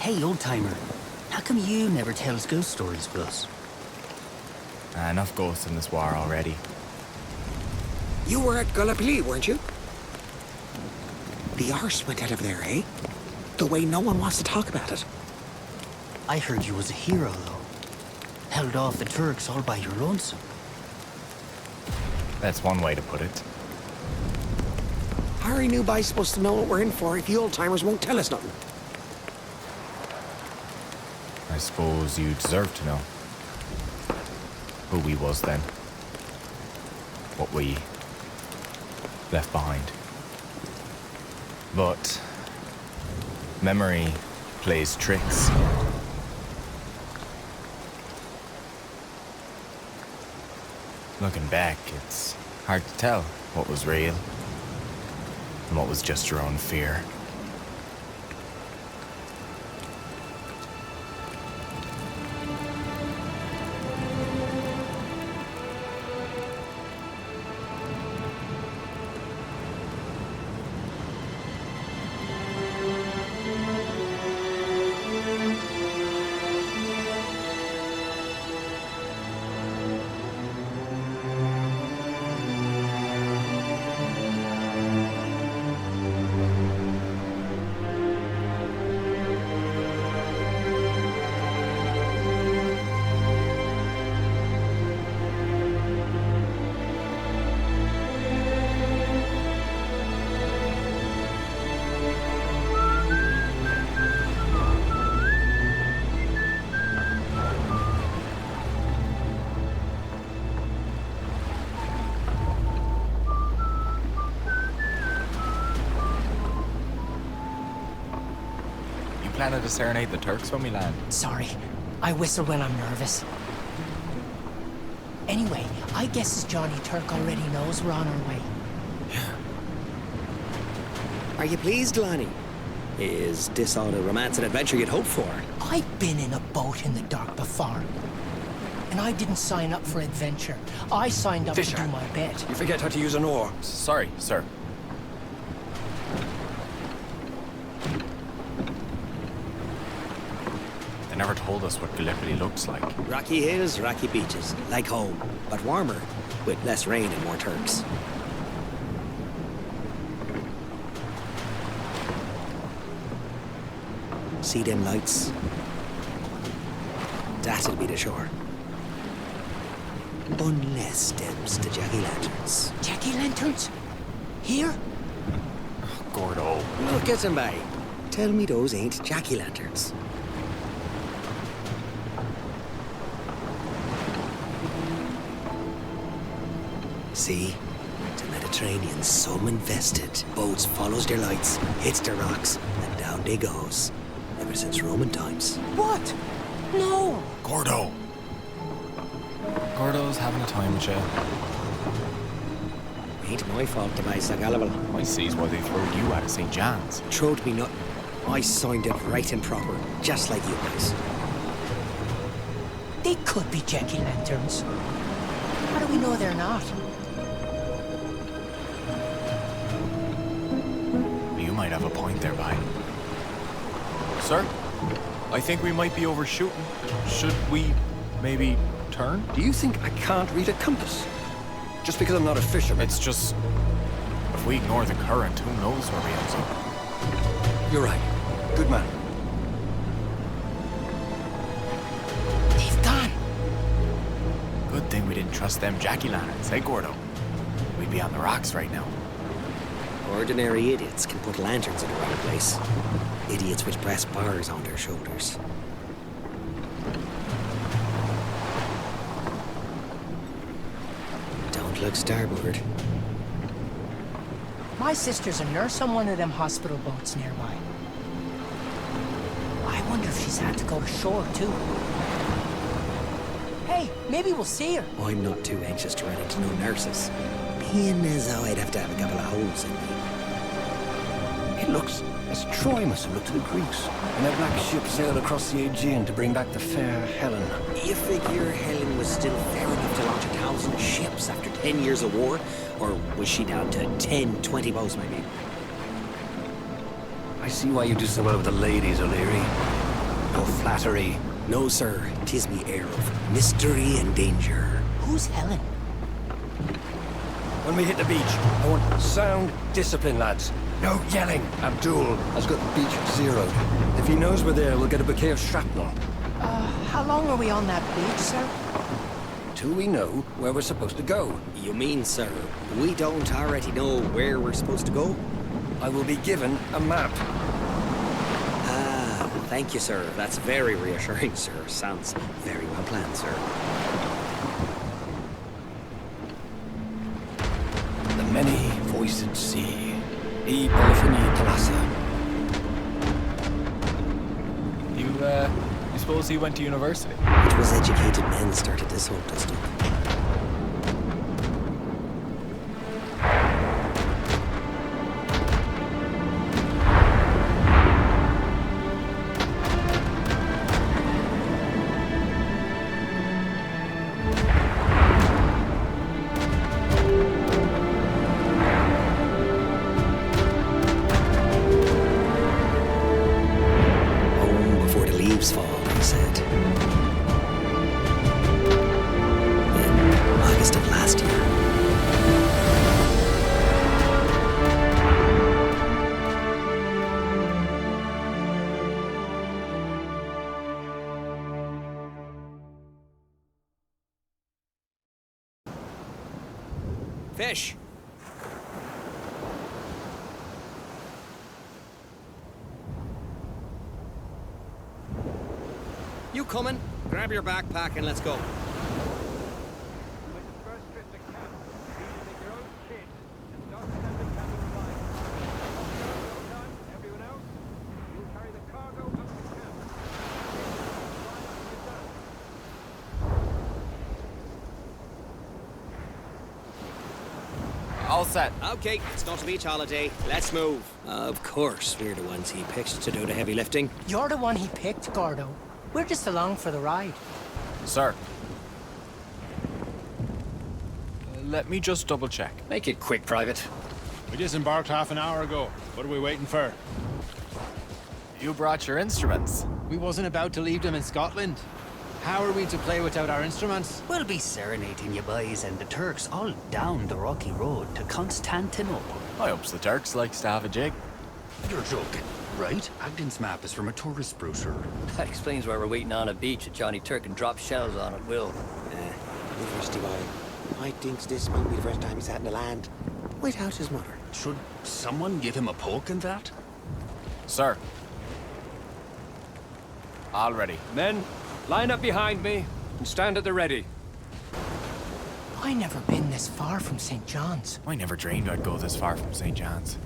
Hey, old-timer. How come you never tells ghost stories for us? Enough ghosts in this war already. You were at Gallipoli, weren't you? The arse went out of there, eh? The way no one wants to talk about it. I heard you was a hero, though. Held off the Turks all by your lonesome. That's one way to put it. How are you guys supposed to know what we're in for if you old-timers won't tell us nothing? I suppose you deserve to know who we was then. What we left behind. But memory plays tricks. Looking back, it's hard to tell what was real and what was just your own fear. Planning to serenade the Turks when we land? Sorry, I whistle when I'm nervous. Anyway, I guess as Johnny Turk already knows we're on our way. Are you pleased, Lonnie? Is this all the romance and adventure you'd hoped for? I've been in a boat in the dark before. And I didn't sign up for adventure. I signed up to do my bit. You forget how to use an oar. Sorry, sir. They never told us what Gallipoli looks like. Rocky hills, rocky beaches, like home, but warmer, with less rain and more Turks. See them lights? That'll be the shore. Unless them's the jack-o'-lanterns. Jack-o'-lanterns? Here? Gordo. Look at them, by. Tell me those ain't jack-o'-lanterns. See? The Mediterranean's some invested. Boats follows their lights, hits their rocks, and down they goes. Ever since Roman times. What? No! Gordo. Gordo's having a time with you. Ain't my fault the guy's so gullible. I sees why they throwed you out of St. John's. Throwed me nothing. I signed it right and proper, just like you guys. They could be jack-o'-lanterns. How do we know they're not? You might have a point there, Vi. Sir, I think we might be overshooting. Should we maybe turn? Do you think I can't read a compass? Just because I'm not a fisherman? It's just... if we ignore the current, who knows where we end up? You're right. Good man. They've gone. Good thing we didn't trust them jack-o'-lanterns, eh, Gordo? We'd be on the rocks right now. Ordinary idiots can put lanterns in the right place. Idiots with brass bars on their shoulders. Don't look starboard. My sister's a nurse on one of them hospital boats nearby. I wonder if she's had to go ashore, too. Hey, maybe we'll see her. I'm not too anxious to run into no nurses. Being as though I'd have to have a couple of holes in me. It looks as Troy must have looked to the Greeks when their black ship sailed across the Aegean to bring back the fair Helen. You figure Helen was still fair enough to launch 1,000 ships after 10 years of war? Or was she down to 10, 20 boats maybe? I see why you do so well with the ladies, O'Leary. no flattery. No, sir. 'Tis me air of mystery and danger. Who's Helen? When we hit the beach, I want sound discipline, lads. No yelling. Abdul has got the beach zeroed. If he knows we're there, we'll get a bouquet of shrapnel. How long are we on that beach, sir? Till we know where we're supposed to go. You mean, sir, we don't already know where we're supposed to go? I will be given a map. Ah, thank you, sir. That's very reassuring, sir. Sounds very well planned, sir. The many-voiced sea. E Polyphony Talassa. You suppose he went to university? It was educated men started this whole dust-up. Home before the leaves fall, he said. In August of last year. Fish! You coming? Grab your backpack and let's go. All set. Okay, it's not a beach holiday. Let's move. Of course, we're the ones he picked to do the heavy lifting. You're the one he picked, Gordo. We're just along for the ride. Sir. Let me just double check. Make it quick, Private. We disembarked half an hour ago. What are we waiting for? You brought your instruments. We wasn't about to leave them in Scotland. How are we to play without our instruments? We'll be serenading you boys and the Turks all down the rocky road to Constantinople. I hopes the Turks likes to have a jig. You're joking, right? Agden's map is from a tourist brochure. That explains why we're waiting on a beach that Johnny Turk can drop shells on at will. University boy. I thinks this might be the first time he's had in the land. Without his mother. Should someone give him a poke in that? Sir. All ready. Men, line up behind me and stand at the ready. I never been this far from St. John's. I never dreamed I'd go this far from St. John's.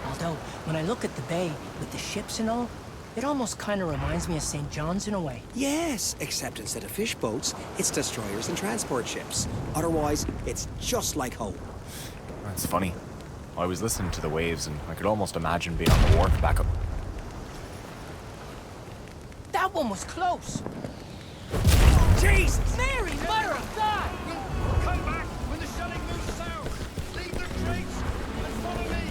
Although, when I look at the bay with the ships and all, it almost kind of reminds me of St. John's in a way. Yes, except instead of fish boats, it's destroyers and transport ships. Otherwise, it's just like home. That's funny. I was listening to the waves and I could almost imagine being on the wharf back up. That one was close. Jesus! Mary, mother of God! Come back when the shelling moves south. Leave the straits and follow me.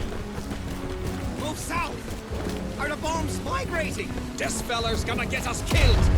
Move south! Are the bombs migrating? This feller's gonna get us killed!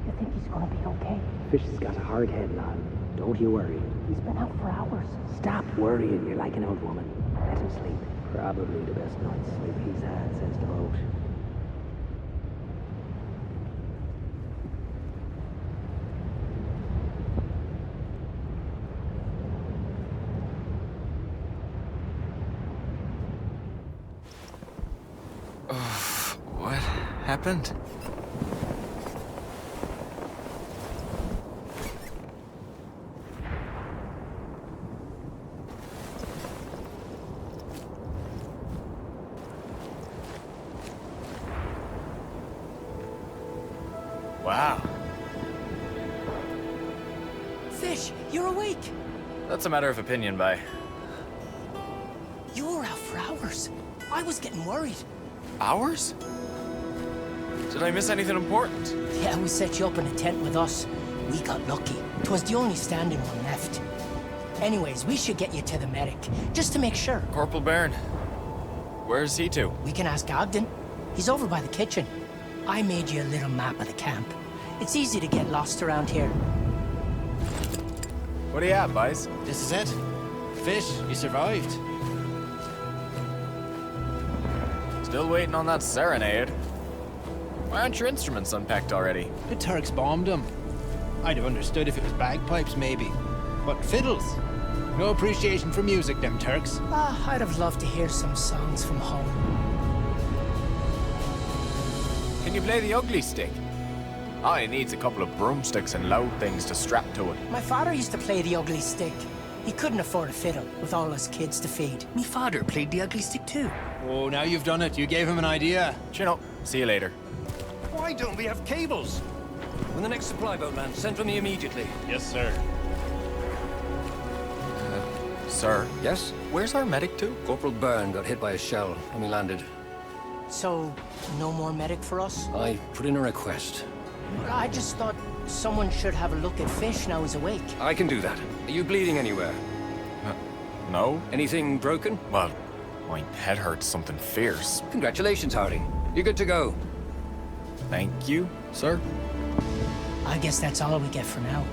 You think he's gonna be okay? Fish has got a hard head, lad. Don't you worry. He's been out for hours. Stop worrying. You're like an old woman. Let him sleep. Probably the best night's sleep he's had since the boat. happened? Wow. Fish, you're awake. That's a matter of opinion, bye. You were out for hours. I was getting worried. Hours? Did I miss anything important? Yeah, we set you up in a tent with us. We got lucky. 'Twas the only standing one left. Anyways, we should get you to the medic, just to make sure. Corporal Byrne. Where's he to? We can ask Ogden. He's over by the kitchen. I made you a little map of the camp. It's easy to get lost around here. What do you have, boys? This is it. Fish, you survived. Still waiting on that serenade. Why aren't your instruments unpacked already? The Turks bombed them. I'd have understood if it was bagpipes, maybe. But fiddles. No appreciation for music, them Turks. I'd have loved to hear some songs from home. Can you play the ugly stick? All it needs a couple of broomsticks and loud things to strap to it. My father used to play the ugly stick. He couldn't afford a fiddle with all his kids to feed. Me father played the ugly stick too. Oh, now you've done it. You gave him an idea. Chin up. See you later. Why don't we have cables? When the next supply boat lands, send for me immediately. Yes, sir. Sir, Yes? where's our medic to? Corporal Byrne got hit by a shell when we landed. So, no more medic for us? I put in a request. I just thought someone should have a look at Fish now he's awake. I can do that. Are you bleeding anywhere? No. Anything broken? Well, my head hurts something fierce. Congratulations, Hardy. You're good to go. Thank you, sir. I guess that's all we get for now.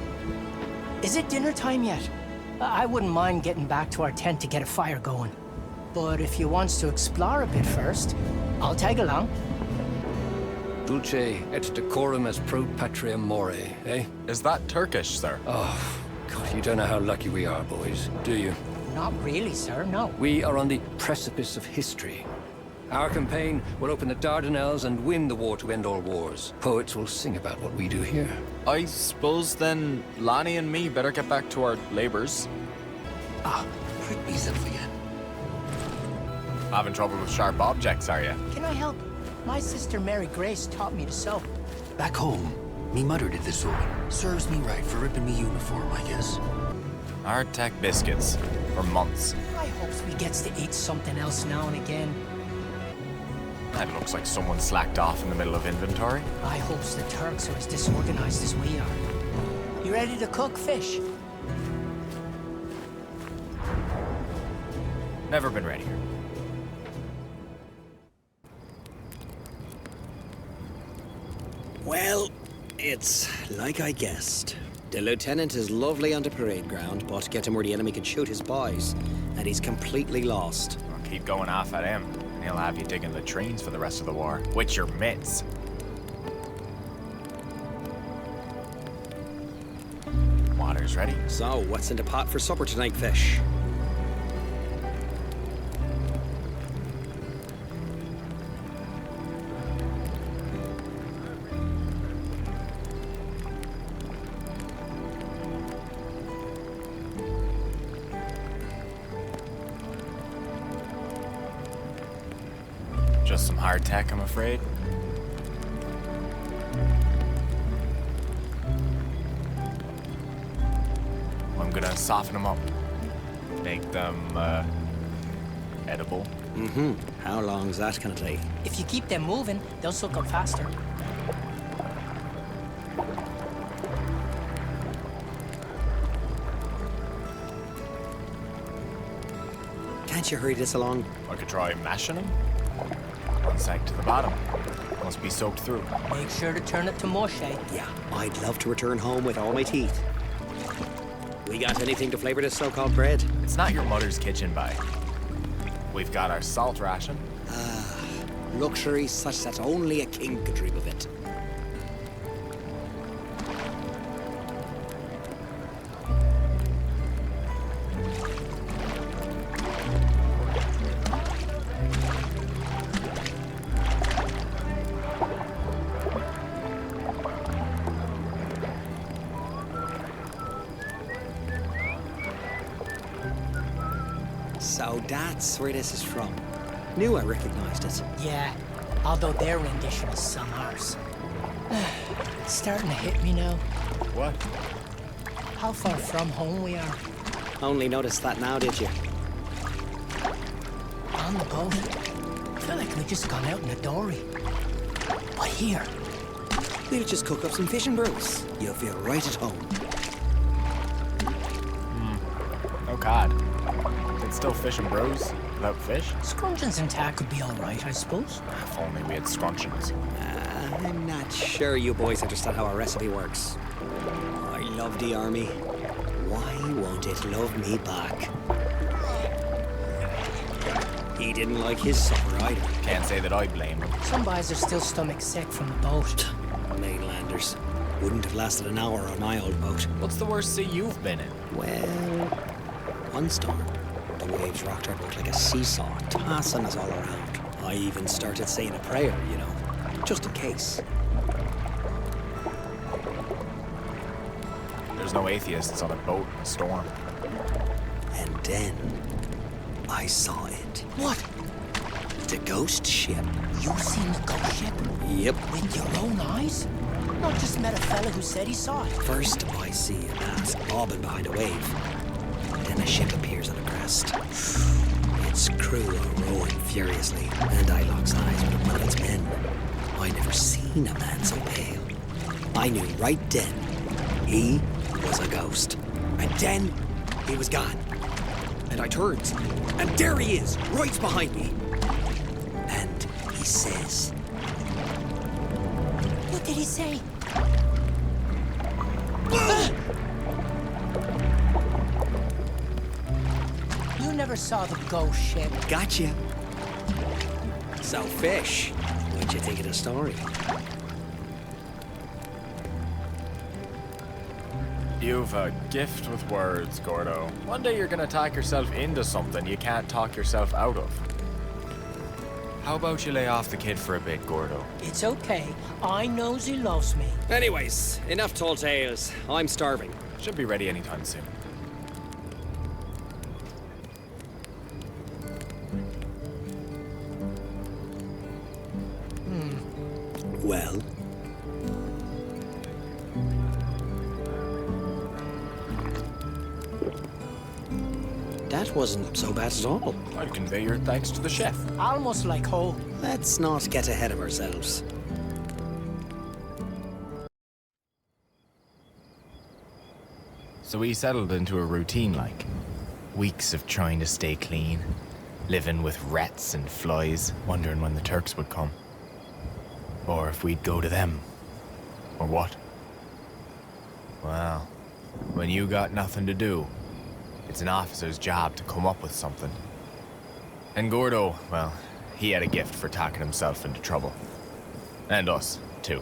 Is it dinner time yet? I wouldn't mind getting back to our tent to get a fire going. But if you wants to explore a bit first, I'll tag along. Dulce et decorum est pro patria more, eh? Is that Turkish, sir? Oh, God, you don't know how lucky we are, boys, do you? Not really, sir, no. We are on the precipice of history. Our campaign will open the Dardanelles and win the war to end all wars. Poets will sing about what we do here. I suppose then Lonnie and me better get back to our labors. Prick myself again. Having trouble with sharp objects, are you? Can I help? My sister Mary Grace taught me to sew. Back home, me mother did the sewing. Serves me right for ripping me uniform, I guess. Hardtack biscuits. For months. I hopes we gets to eat something else now and again. That looks like someone slacked off in the middle of inventory. I hopes the Turks are as disorganized as we are. You ready to cook Fish? Never been readier. Well, it's like I guessed. The lieutenant is lovely on the parade ground, but get him where the enemy can shoot his boys, and he's completely lost. I'll keep going off at him. He'll have you digging latrines for the rest of the war. With your mitts. Water's ready. So, what's in the pot for supper tonight, Fish? Just some hardtack, I'm afraid. I'm gonna soften them up. Make them, edible. Mm-hmm. How long's that gonna take? If you keep them moving, they'll soak up faster. Can't you hurry this along? I could try mashing them. One side to the bottom. Must be soaked through. Make sure to turn it to mush, eh? Yeah, I'd love to return home with all my teeth. We got anything to flavor this so-called bread? It's not your mother's kitchen, bye. We've got our salt ration. Luxury such that only a king could dream of it. So that's where this is from. Knew I recognized it. Yeah, although their rendition is some arse. It's starting to hit me now. What? How far from home we are. Only noticed that now, did you? On the boat. Feel like we just gone out in a dory. But here, We'll just cook up some fishing brews. You'll feel right at home. Oh God. It's still fish and bros without fish? scruncheons and tack would be all right, I suppose. If only we had scruncheons. I'm not sure you boys understand how our recipe works. I love the army. Why won't it love me back? He didn't like his supper either. Can't say that I blame him. Some guys are still stomach sick from the boat. Mainlanders. Wouldn't have lasted an hour on my old boat. What's the worst sea you've been in? Well, one storm. The waves rocked our boat like a seesaw, tossing us all around. I even started saying a prayer, you know, just in case. There's no atheists on a boat in a storm. And then I saw it. What? The ghost ship. You seen the ghost ship? Yep. With your own eyes? Not just met a fella who said he saw it. First, I see a mast bobbing behind a wave. Then a ship appears on a crest. Its crew are rowing furiously, and I locks eyes with one of its men. I never seen a man so pale. I knew right then he was a ghost. And then he was gone. And I turns, and there he is, right behind me. And he says, What did he say? You never saw the ghost ship. "Gotcha." So, fish, what'd you think of the story? You've a gift with words, Gordo. One day you're gonna talk yourself into something you can't talk yourself out of. How about you lay off the kid for a bit, Gordo? It's okay. I knows he loves me. Anyways, enough tall tales. I'm starving. Should be ready anytime soon. Well? That wasn't so bad at all. I'd convey your thanks to the chef. Almost like home. Let's not get ahead of ourselves. So we settled into a routine like weeks of trying to stay clean, living with rats and flies, wondering when the Turks would come. Or if we'd go to them. Or what? Well, when you got nothing to do, it's an officer's job to come up with something. And Gordo, well, he had a gift for talking himself into trouble. And us, too.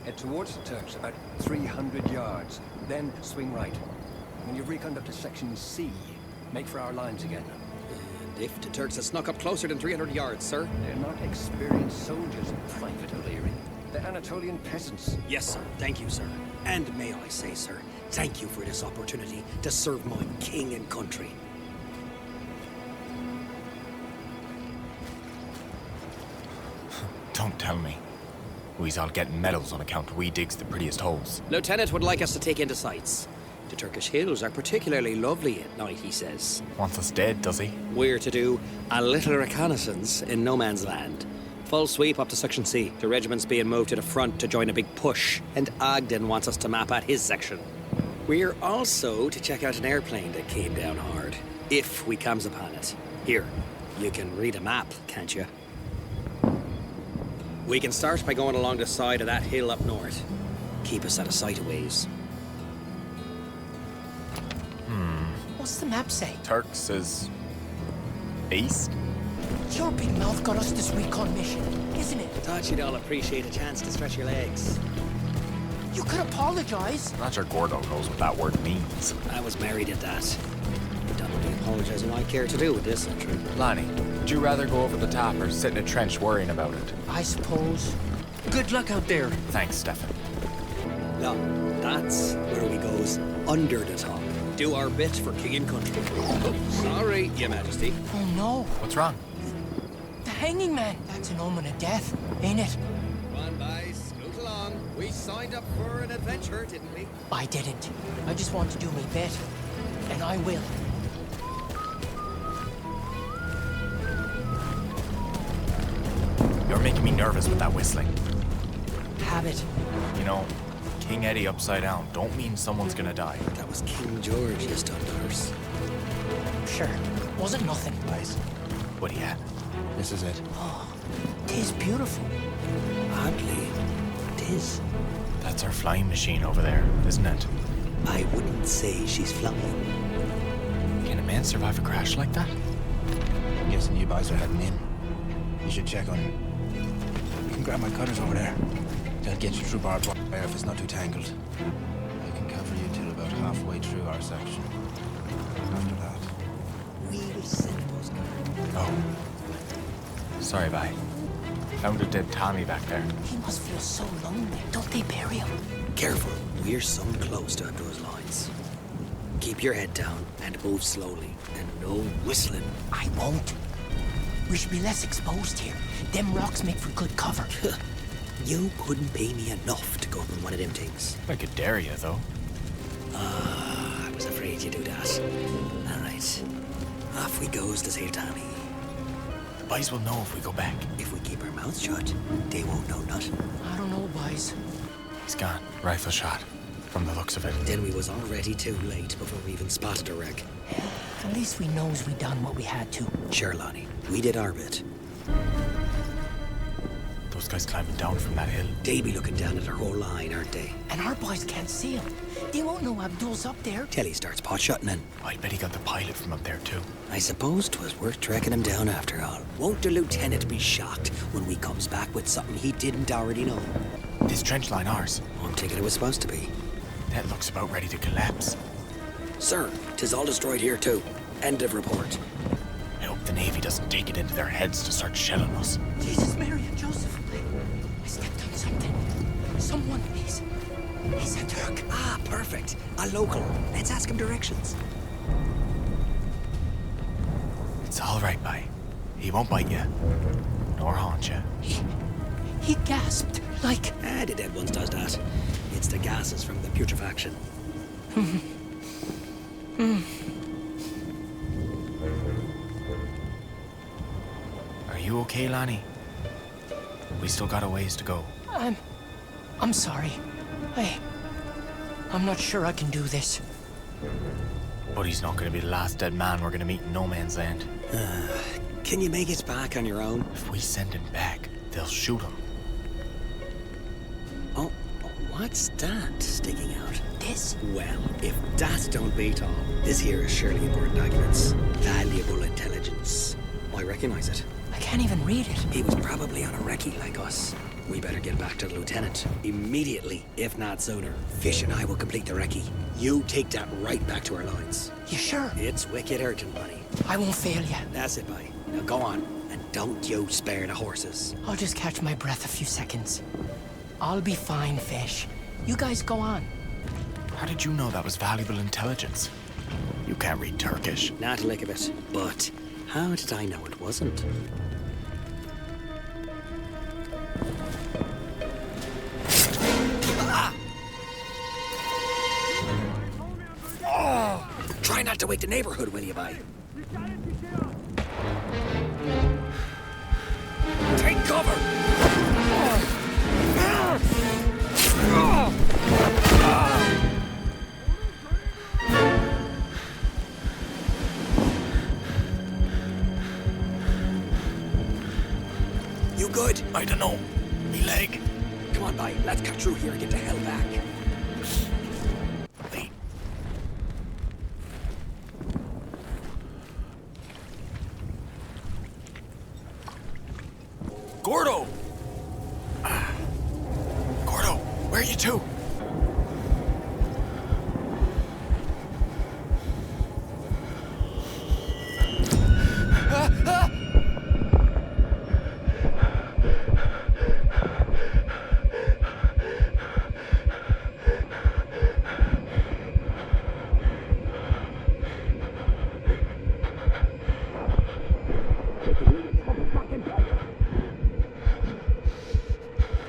Head towards the Turks about 300 yards, then swing right. When you've reckoned up to section C, make for our lines again. And if the Turks had snuck up closer than 300 yards, sir? They're not experienced soldiers, Private O'Leary. They're Anatolian peasants. Yes, sir. Thank you, sir. And may I say, sir, thank you for this opportunity to serve my king and country. Don't tell me. We's all getting medals on account we digs the prettiest holes. Lieutenant would like us to take into sights. The Turkish hills are particularly lovely at night, he says. Wants us dead, does he? We're to do a little reconnaissance in no man's land. Full sweep up to Section C. The regiment's being moved to the front to join a big push, and Ogden wants us to map out his section. We're also to check out an airplane that came down hard, if we comes upon it. Here, you can read a map, can't you? We can start by going along the side of that hill up north. Keep us out of sight a ways. What's the map say? Turks is east? Your big mouth got us this recon mission, isn't it? Thought you'd all appreciate a chance to stretch your legs. You could apologize. Not sure Gordo knows what that word means. I was married at that. Don't really apologizing I care to do with this entry. Lonnie, would you rather go over the top or sit in a trench worrying about it? I suppose. Good luck out there. Thanks, Stefan. No, that's where we goes ourselves under the top. Do our bit for king and country. Sorry, Your Majesty. Oh no, What's wrong? the hanging man. That's an omen of death, ain't it? Come on, boys, scoot along. We signed up for an adventure, didn't we? I didn't. I just want to do my bit. And I will. You're making me nervous with that whistling. Habit. You know, King Eddie upside down don't mean someone's gonna die. That was King George you stunned ours. Sure. Wasn't nothing. Guys, But yeah, this is it. Tis beautiful. Oddly, it is. that's our flying machine over there, isn't it? I wouldn't say she's flying. Can a man survive a crash like that? I'm guessing you boys are heading in. You should check on... You can grab my cutters over there. They'll get you through barbed wire if it's not too tangled. I can cover you till about halfway through our section. After that... We'll send a postcard. Oh. Sorry, bye. Found a dead Tommy back there. He must feel so lonely. Don't they bury him? Careful, we're so close to those lines. Keep your head down and move slowly. And no whistling. I won't. We should be less exposed here. Them rocks make for good cover. You couldn't pay me enough to go up in one of them things. I could dare you, though. I was afraid you'd do that. All right. Off we goes to save Tommy. Boys will know if we go back. If we keep our mouths shut, they won't know nothing. I don't know, boys. He's gone. Rifle shot. From the looks of it. Then we was already too late before we even spotted a wreck. At least we knows we done what we had to. Sure, Lonnie. We did our bit. Those guys climbing down from that hill. They be looking down at our whole line, aren't they? And our boys can't see him. They won't know Abdul's up there. Till he starts pot-shotting in. I bet he got the pilot from up there, too. I suppose 'twas worth tracking him down after all. Won't the lieutenant be shocked when we comes back with something he didn't already know? This trench line ours. I'm thinking it was supposed to be. That looks about ready to collapse. Sir, 'tis all destroyed here too. End of report. I hope the Navy doesn't take it into their heads to start shelling us. Jesus, Mary and Joseph. I stepped on something. Someone, he's a Turk. Ah, perfect. A local. Let's ask him directions. It's all right, bye. He won't bite you. Nor haunt you. He gasped, like... Ah, the dead ones does that. It's the gases from the putrefaction. Are you okay, Lonnie? We still got a ways to go. I'm sorry. I'm not sure I can do this. But he's not going to be the last dead man we're going to meet in no man's land. Can you make it back on your own? If we send him back, they'll shoot him. Oh, what's that sticking out? This? Well, if that don't beat all, this here is surely important documents. Valuable intelligence. I recognize it. I can't even read it. He was probably on a recce like us. We better get back to the lieutenant. Immediately, if not sooner. Fish and I will complete the recce. You take that right back to our lines. You sure? It's wicked urgent, buddy. I won't fail you. That's it, buddy. Now go on, and don't you spare the horses. I'll just catch my breath a few seconds. I'll be fine, Fish. You guys go on. How did you know that was valuable intelligence? You can't read Turkish. Not a lick of it. But how did I know it wasn't? Try not to wake the neighborhood, will you, bye? Take cover! You good? I don't know. Me leg. Come on, bye. Let's cut through here and get the hell back. Wait. Gordo! Gordo, where are you to?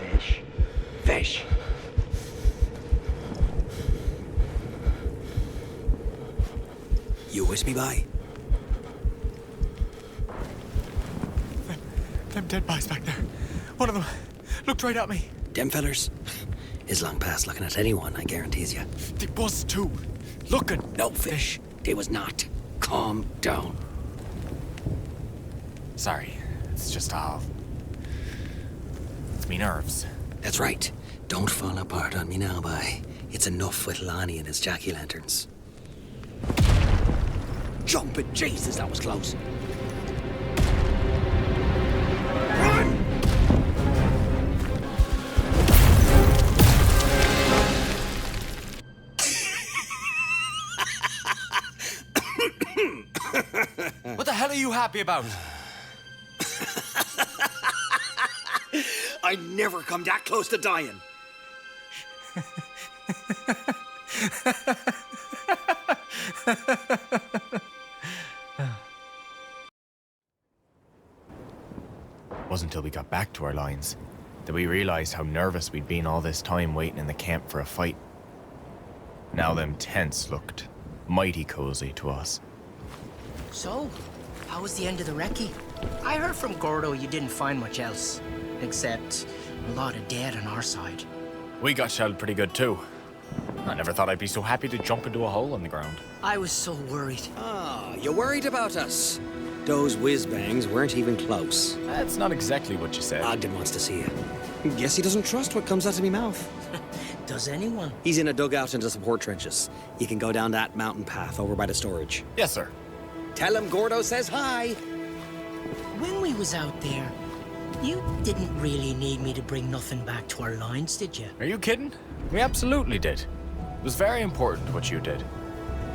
Fish. Fish. You wish me by? Them dead boys back there. One of them looked right at me. Dem fellers? Is long past looking at anyone, I guarantees you. They was too. Looking. No, Fish. They was not. Calm down. Sorry. It's just all... It's me nerves. That's right. Don't fall apart on me now, bye. It's enough with Lonnie and his jack-o'-lanterns. Jumping Jesus, that was close. Run! What the hell are you happy about? I never come that close to dying. Wasn't until we got back to our lines that we realized how nervous we'd been all this time waiting in the camp for a fight. Now them tents looked mighty cozy to us. So, how was the end of the recce? I heard from Gordo you didn't find much else, except a lot of dead on our side. We got shelled pretty good too. I never thought I'd be so happy to jump into a hole in the ground. I was so worried. Ah, you worried about us? Those whiz-bangs weren't even close. That's not exactly what you said. Ogden wants to see you. Guess he doesn't trust what comes out of me mouth. Does anyone? He's in a dugout in the support trenches. You can go down that mountain path over by the storage. Yes, sir. Tell him Gordo says hi. When we was out there, you didn't really need me to bring nothing back to our lines, did you? Are you kidding? We absolutely did. It was very important what you did.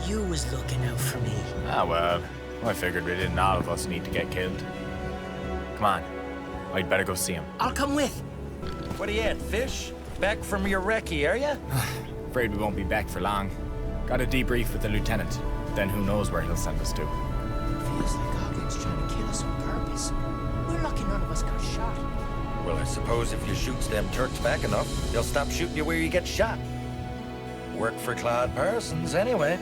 You was looking out for me. Ah, well, I figured we didn't all of us need to get killed. Come on. I'd better go see him. I'll come with. What are you at, Fish? Back from your recce, are you? Afraid we won't be back for long. Got a debrief with the lieutenant. Then who knows where he'll send us to. Feels like Ogden's trying to kill us on purpose. We're lucky none of us got shot. Well, I suppose if you shoots them Turks back enough, they'll stop shooting you where you get shot. Work for Claude Parsons, anyway.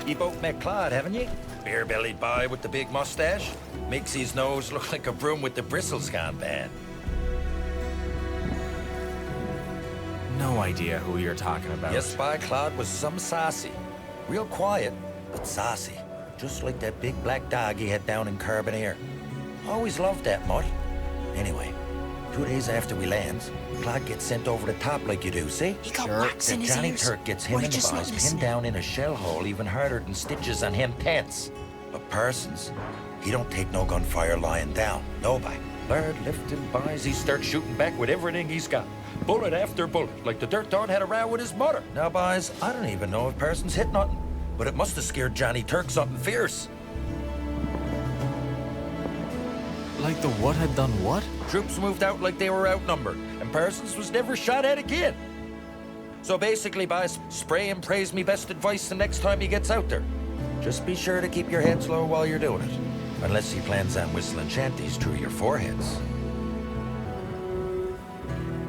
You both met Claude, haven't you? Beer-bellied boy with the big mustache. Makes his nose look like a broom with the bristles gone bad. No idea who you're talking about. Yes, Spy Claude was some saucy. Real quiet, but saucy. Just like that big black dog he had down in Caribou. Always loved that mutt. Anyway, 2 days after we lands, Claude gets sent over the top like you do, see? He got wax in That his Johnny ears. Turk gets him Why and the just not boys listen? pinned down in a shell hole even harder than stitches on him tents. But Parsons, he don't take no gunfire lying down. Nobody. Lord lifting boys, he starts shooting back with everything he's got. Bullet after bullet, like the dirt dog had a row with his mother. Now, boys, I don't even know if Parsons hit nothing, but it must have scared Johnny Turk something fierce. Like the what had done what? Troops moved out like they were outnumbered, and Parsons was never shot at again. So basically, boys, spray and praise me best advice the next time he gets out there. Just be sure to keep your heads low while you're doing it. Unless he plans on whistling shanties through your foreheads.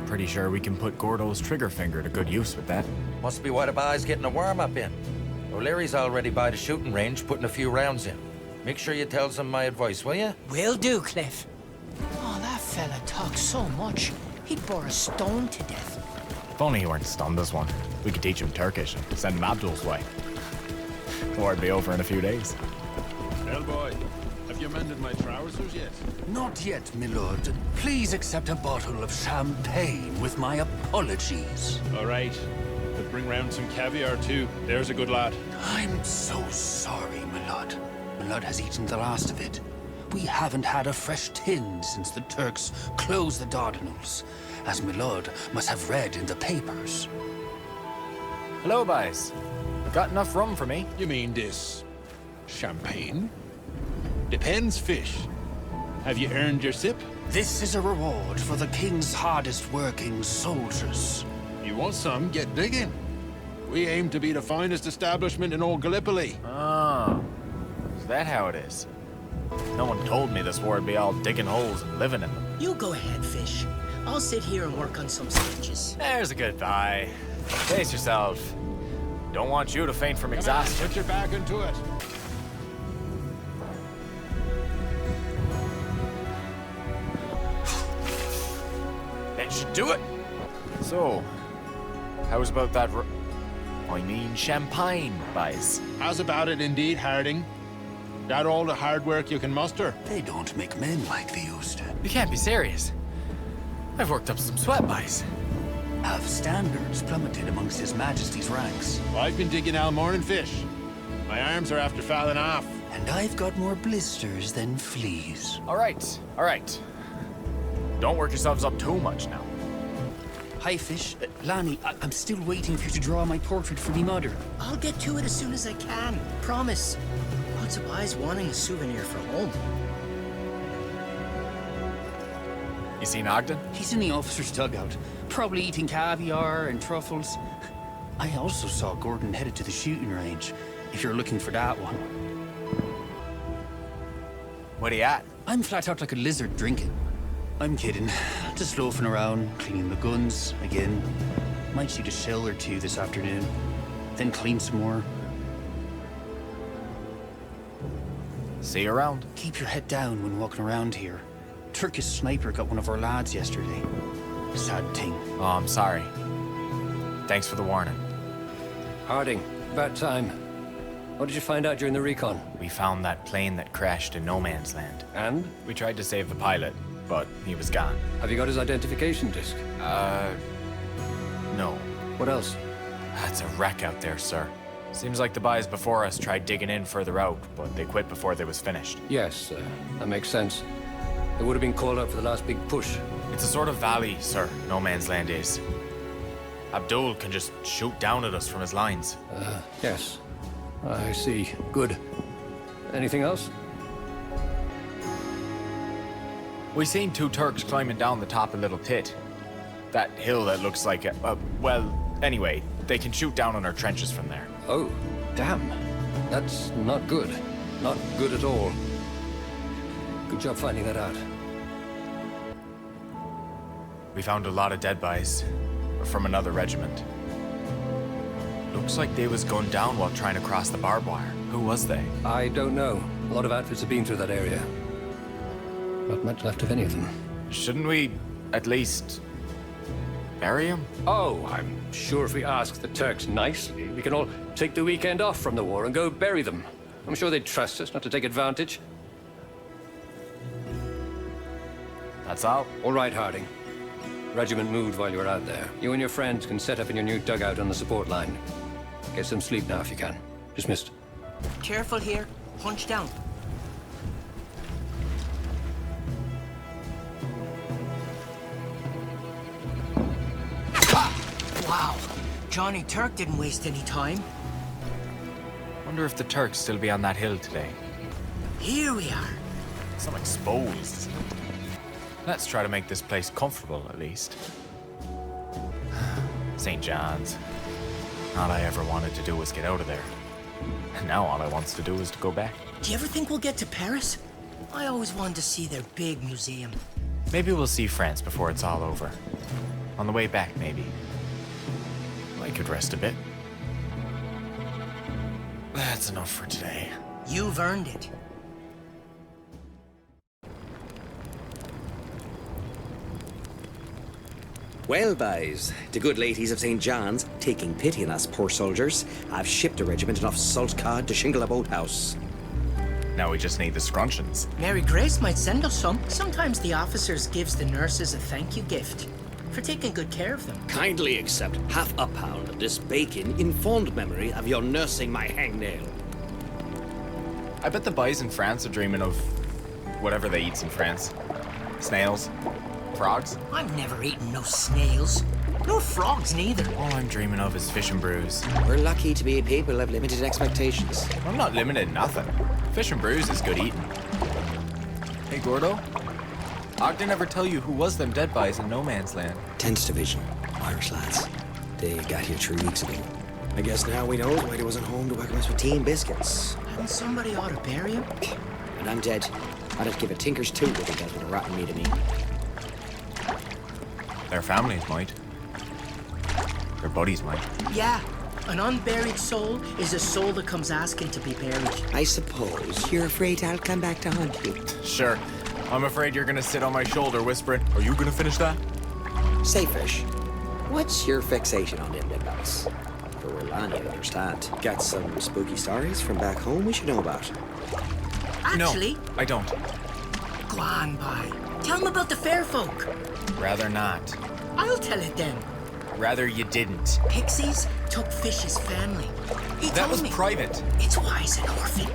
Pretty sure we can put Gordo's trigger finger to good use with that. Must be what a boy's getting a warm-up in. O'Leary's already by the shooting range, putting a few rounds in. Make sure you tells him my advice, will you? Will do, Cliff. Oh, that fella talks so much. He'd bore a stone to death. If only he weren't stunned as one. We could teach him Turkish and send him Abdul's way. The war'd be over in a few days. Hellboy, have you mended my trousers yet? Not yet, my lord. Please accept a bottle of champagne with my apologies. All right. But bring round some caviar too. There's a good lad. I'm so sorry, my lord. My lord has eaten the last of it. We haven't had a fresh tin since the Turks closed the Dardanelles, as my lord must have read in the papers. Hello, boys. Got enough rum for me? You mean this champagne? Depends, Fish. Have you earned your sip? This is a reward for the king's hardest working soldiers. You want some? Get digging. We aim to be the finest establishment in all Gallipoli. Oh. Is that how it is? No one told me this war would be all digging holes and living in them. You go ahead, Fish. I'll sit here and work on some sketches. There's a goodbye. Pace yourself. Don't want you to faint from exhaustion. Put your back into it. That should do it. So, how's about that champagne, boys? How's about it indeed, Harding? That all the hard work you can muster? They don't make men like they used to. You can't be serious. I've worked up some sweat, boys. Have standards plummeted amongst His Majesty's ranks? I've been digging out morning fish. My arms are after falling off. And I've got more blisters than fleas. All right. Don't work yourselves up too much now. Hi, Fish. Lonnie, I'm still waiting for you to draw my portrait for me mother. I'll get to it as soon as I can. Promise. Lots of eyes wanting a souvenir for home. You seen Ogden? He's in the officer's dugout, probably eating caviar and truffles. I also saw Gordon headed to the shooting range, if you're looking for that one. What are you at? I'm flat out like a lizard drinking. I'm kidding. Just loafing around, cleaning the guns again. Might shoot a shell or two this afternoon, then clean some more. See you around. Keep your head down when walking around here. Turkish sniper got one of our lads yesterday. Sad thing. Oh, I'm sorry. Thanks for the warning. Harding, about time. What did you find out during the recon? We found that plane that crashed in no man's land. And? We tried to save the pilot, but he was gone. Have you got his identification disc? No. What else? That's a wreck out there, sir. Seems like the boys before us tried digging in further out, but they quit before they was finished. Yes, that makes sense. They would have been called out for the last big push. It's a sort of valley, sir, no man's land is. Abdul can just shoot down at us from his lines. Yes. I see. Good. Anything else? We seen 2 Turks climbing down the top of Little Pit. That hill that looks like a, well, anyway, they can shoot down on our trenches from there. Oh, damn. That's not good. Not good at all. Good job finding that out. We found a lot of dead bodies from another regiment. Looks like they was gunned down while trying to cross the barbed wire. Who was they? I don't know. A lot of outfits have been through that area. Not much left of any of them. Shouldn't we at least bury him? Oh, I'm sure if we ask the Turks nicely, we can all take the weekend off from the war and go bury them. I'm sure they'd trust us not to take advantage. That's all. All right, Harding. Regiment moved while you were out there. You and your friends can set up in your new dugout on the support line. Get some sleep now if you can. Dismissed. Careful here. Punch down. Wow. Johnny Turk didn't waste any time. Wonder if the Turks still be on that hill today. Here we are. Some exposed. Let's try to make this place comfortable, at least. St. John's. All I ever wanted to do was get out of there. And now all I wants to do is to go back. Do you ever think we'll get to Paris? I always wanted to see their big museum. Maybe we'll see France before it's all over. On the way back, maybe. I could rest a bit. That's enough for today. You've earned it. Well, boys, the good ladies of St. John's, taking pity on us poor soldiers, have shipped a regiment enough salt cod to shingle a boathouse. Now we just need the scruncheons. Mary Grace might send us some. Sometimes the officers gives the nurses a thank you gift for taking good care of them. Kindly accept half a pound of this bacon in fond memory of your nursing my hangnail. I bet the boys in France are dreaming of whatever they eat in France. Snails. Frogs. I'm never eating no snails. No frogs neither. All I'm dreaming of is fish and brews. We're lucky to be a people of limited expectations. I'm not limited in nothing. Fish and brews is good eating. Hey, Gordo. Ogden ever tell you who was them dead boys in no man's land? 10th Division, Irish lads. They got here 3 weeks ago. I guess now we know why they wasn't home to welcome us with tea and biscuits. And somebody ought to bury him. When I'm dead, I'd have to give a tinker's toot if it dealt with a rotten meat of me. Their families might. Their buddies might. Yeah, an unburied soul is a soul that comes asking to be buried. I suppose you're afraid I'll come back to haunt you. Sure. I'm afraid you're gonna sit on my shoulder whispering, "Are you gonna finish that?" Say, Fish, what's your fixation on them dead bodies? For Rolani, I understand. Got some spooky stories from back home we should know about? Actually, No, I don't. go on, boy. Tell him about the fair folk. Rather not. I'll tell it then. Rather you didn't. Pixies took Fish's family. He That told was me. private. It's why he's an orphan.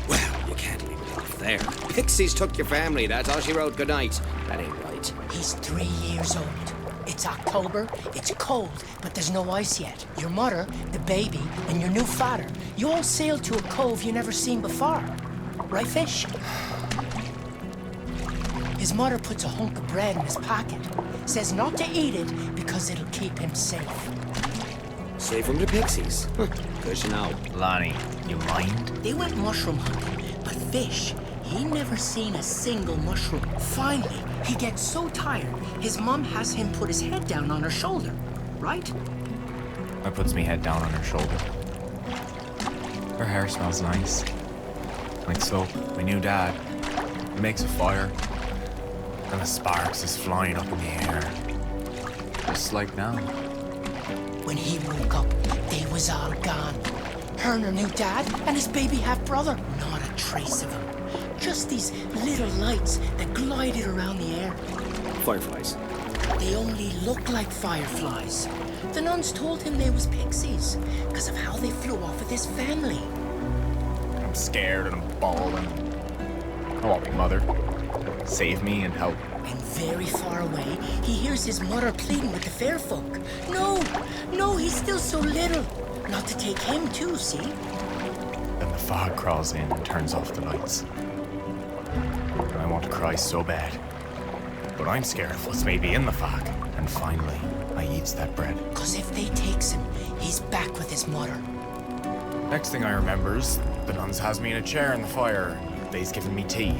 Well, you can't leave it off there. Pixies took your family, that's all she wrote. Good night. That ain't right. He's 3 years old. It's October, it's cold, but there's no ice yet. Your mother, the baby, and your new father, you all sailed to a cove you never seen before. Right, Fish? His mother puts a hunk of bread in his pocket. Says not to eat it because it'll keep him safe. Safe from the Pixies. Good to know. Lonnie, you mind? They went mushroom hunting, but Fish, he never seen a single mushroom. Finally, he gets so tired, his mom has him put his head down on her shoulder, right? That puts me head down on her shoulder. Her hair smells nice. Like soap. My new dad. He makes a fire. And the sparks is flying up in the air. Just like now. When he woke up, they was all gone. Her and her new dad and his baby half-brother. Not a trace of him. Just these little lights that glided around the air. Fireflies. They only look like fireflies. The nuns told him they was pixies because of how they flew off with his family. I'm scared and I'm bawling. I want my mother. Save me and help. And very far away, he hears his mother pleading with the fair folk. No, no, he's still so little. Not to take him too, see? Then the fog crawls in and turns off the lights. And I want to cry so bad. But I'm scared of what's maybe in the fog. And finally, I eats that bread. Because if they takes him, he's back with his mother. Next thing I remember is the nuns has me in a chair in the fire. They's giving me tea.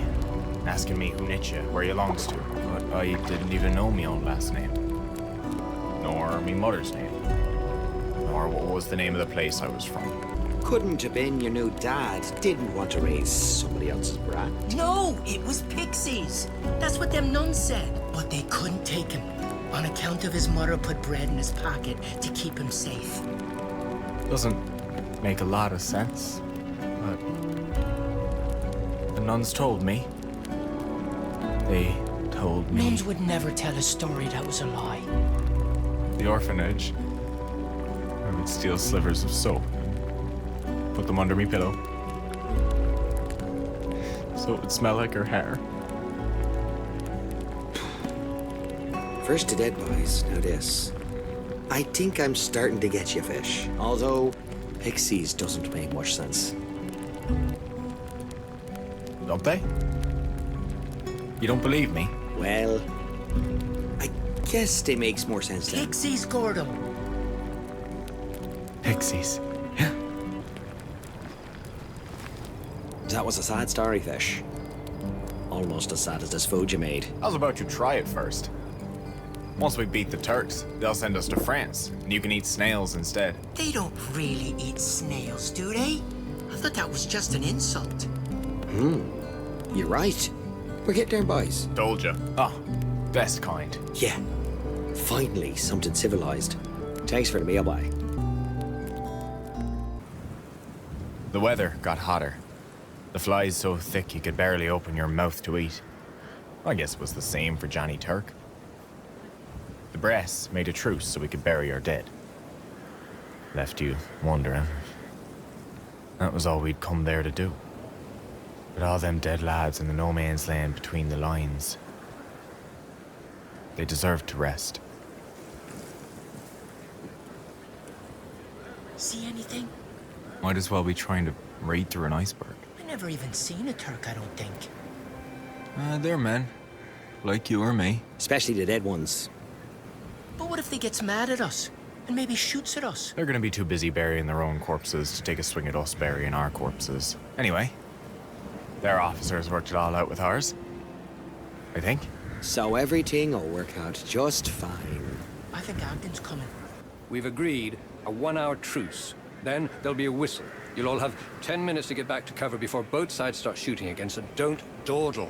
Asking me who knit you, where you longs to. But I didn't even know me own last name. Nor me mother's name. Nor what was the name of the place I was from. Couldn't have been your new dad didn't want to raise somebody else's brat. No, it was pixies. That's what them nuns said. But they couldn't take him on account of his mother put bread in his pocket to keep him safe. Doesn't make a lot of sense, but the nuns told me. They told me. Nuns would never tell a story that was a lie. The orphanage. I would steal slivers of soap. Put them under me pillow. So it would smell like her hair. First the dead boys, now this. I think I'm starting to get you, Fish. Although, Pixies doesn't make much sense. Don't they? You don't believe me? Well, I guess they makes more sense then. Pixies, Gordo. Pixies. That was a sad story, Fish. Almost as sad as this food you made. I was about to try it first. Once we beat the Turks, they'll send us to France, and you can eat snails instead. They don't really eat snails, do they? I thought that was just an insult. You're right. We're getting there, boys. Told ya. Oh, best kind. Yeah. Finally, something civilized. Thanks for the meal, boy. The weather got hotter. The flies so thick you could barely open your mouth to eat. I guess it was the same for Johnny Turk. The brass made a truce so we could bury our dead. Left you wondering. That was all we'd come there to do. But all them dead lads in the no man's land between the lines, they deserved to rest. See anything? Might as well be trying to raid through an iceberg. I never even seen a Turk, I don't think. They're men. Like you or me. Especially the dead ones. But what if they gets mad at us? And maybe shoots at us? They're gonna be too busy burying their own corpses to take a swing at us burying our corpses. Anyway, Their officers worked it all out with ours. I think. So everything will work out just fine. I think Ogden's coming. We've agreed a 1-hour truce. Then there'll be a whistle. You'll all have 10 minutes to get back to cover before both sides start shooting again, so don't dawdle.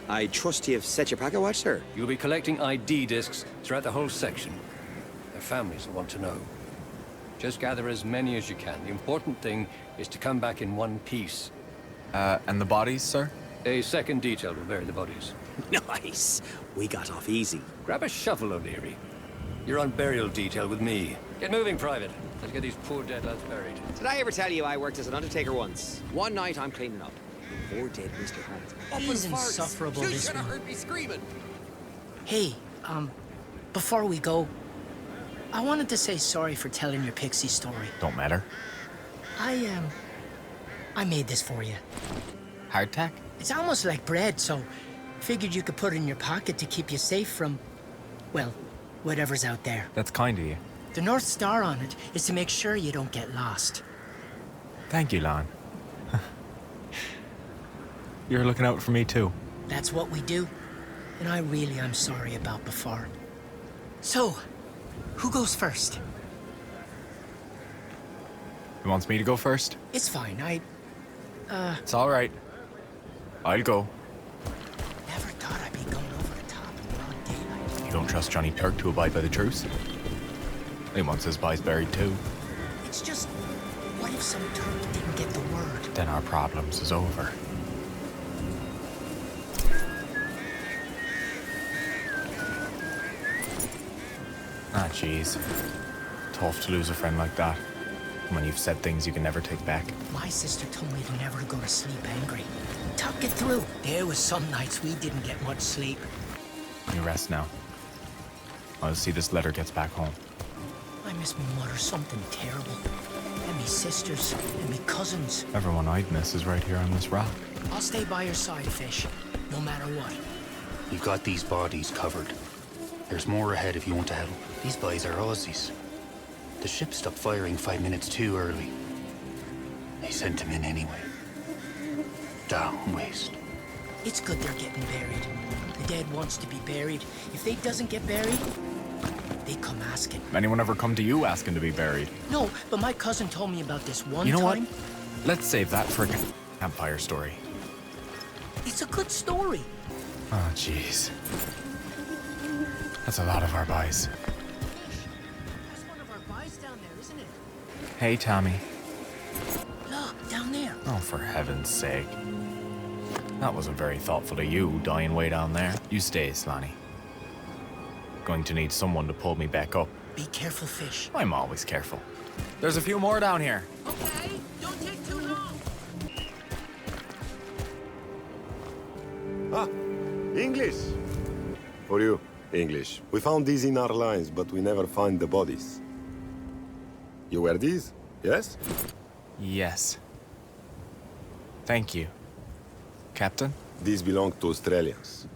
I trust you've set your pocket watch, sir. You'll be collecting ID discs throughout the whole section. Their families will want to know. Just gather as many as you can. The important thing is to come back in one piece. And the bodies, sir? A second detail will bury the bodies. Nice. We got off easy. Grab a shovel, O'Leary. You're on burial detail with me. Get moving, Private. Let's get these poor dead lads buried. Did I ever tell you I worked as an undertaker once? One night I'm cleaning up. Poor dead Mr. Hunt. He's insufferable, this should have one. heard me screaming. Hey, before we go, I wanted to say sorry for telling your pixie story. Don't matter. I made this for you. Hardtack? It's almost like bread, so figured you could put it in your pocket to keep you safe from, well, whatever's out there. That's kind of you. The North Star on it is to make sure you don't get lost. Thank you, Lon. You're looking out for me, too. That's what we do, and I really am sorry about before. So, who goes first? He wants me to go first? It's fine, It's all right. I'll go. never thought I'd be going over the top in broad daylight. You don't trust Johnny Turk to abide by the truce? He wants his boys buried, too. It's just, what if some Turk didn't get the word? Then our problems is over. Ah, jeez. Tough to lose a friend like that. When you've said things you can never take back. My sister told me to never go to sleep angry. Talk it through. There was some nights we didn't get much sleep. You rest now. I'll see this letter gets back home. I miss me mother something terrible. And me sisters, and me cousins. Everyone I'd miss is right here on this rock. I'll stay by your side, Fish, no matter what. You've got these bodies covered. There's more ahead if you want to help. These boys are Aussies. The ship stopped firing 5 minutes too early. They sent him in anyway. Damn waste. It's good they're getting buried. The dead wants to be buried. If they doesn't get buried, they come asking. Anyone ever come to you asking to be buried? No, but my cousin told me about this one You know time. what? Let's save that for a campfire story. It's a good story. Oh, jeez. That's a lot of our boys. That's one of our guys down there, isn't it? Hey, Tommy. Look, down there. Oh, for heaven's sake. That wasn't very thoughtful of you, dying way down there. You stay, Slaney. Going to need someone to pull me back up. Be careful, Fish. I'm always careful. There's a few more down here. Okay, don't take too long. Ah, English. For you, English. We found these in our lines, but we never find the bodies. You wear these? Yes? Yes. Thank you. Captain? These belong to Australians.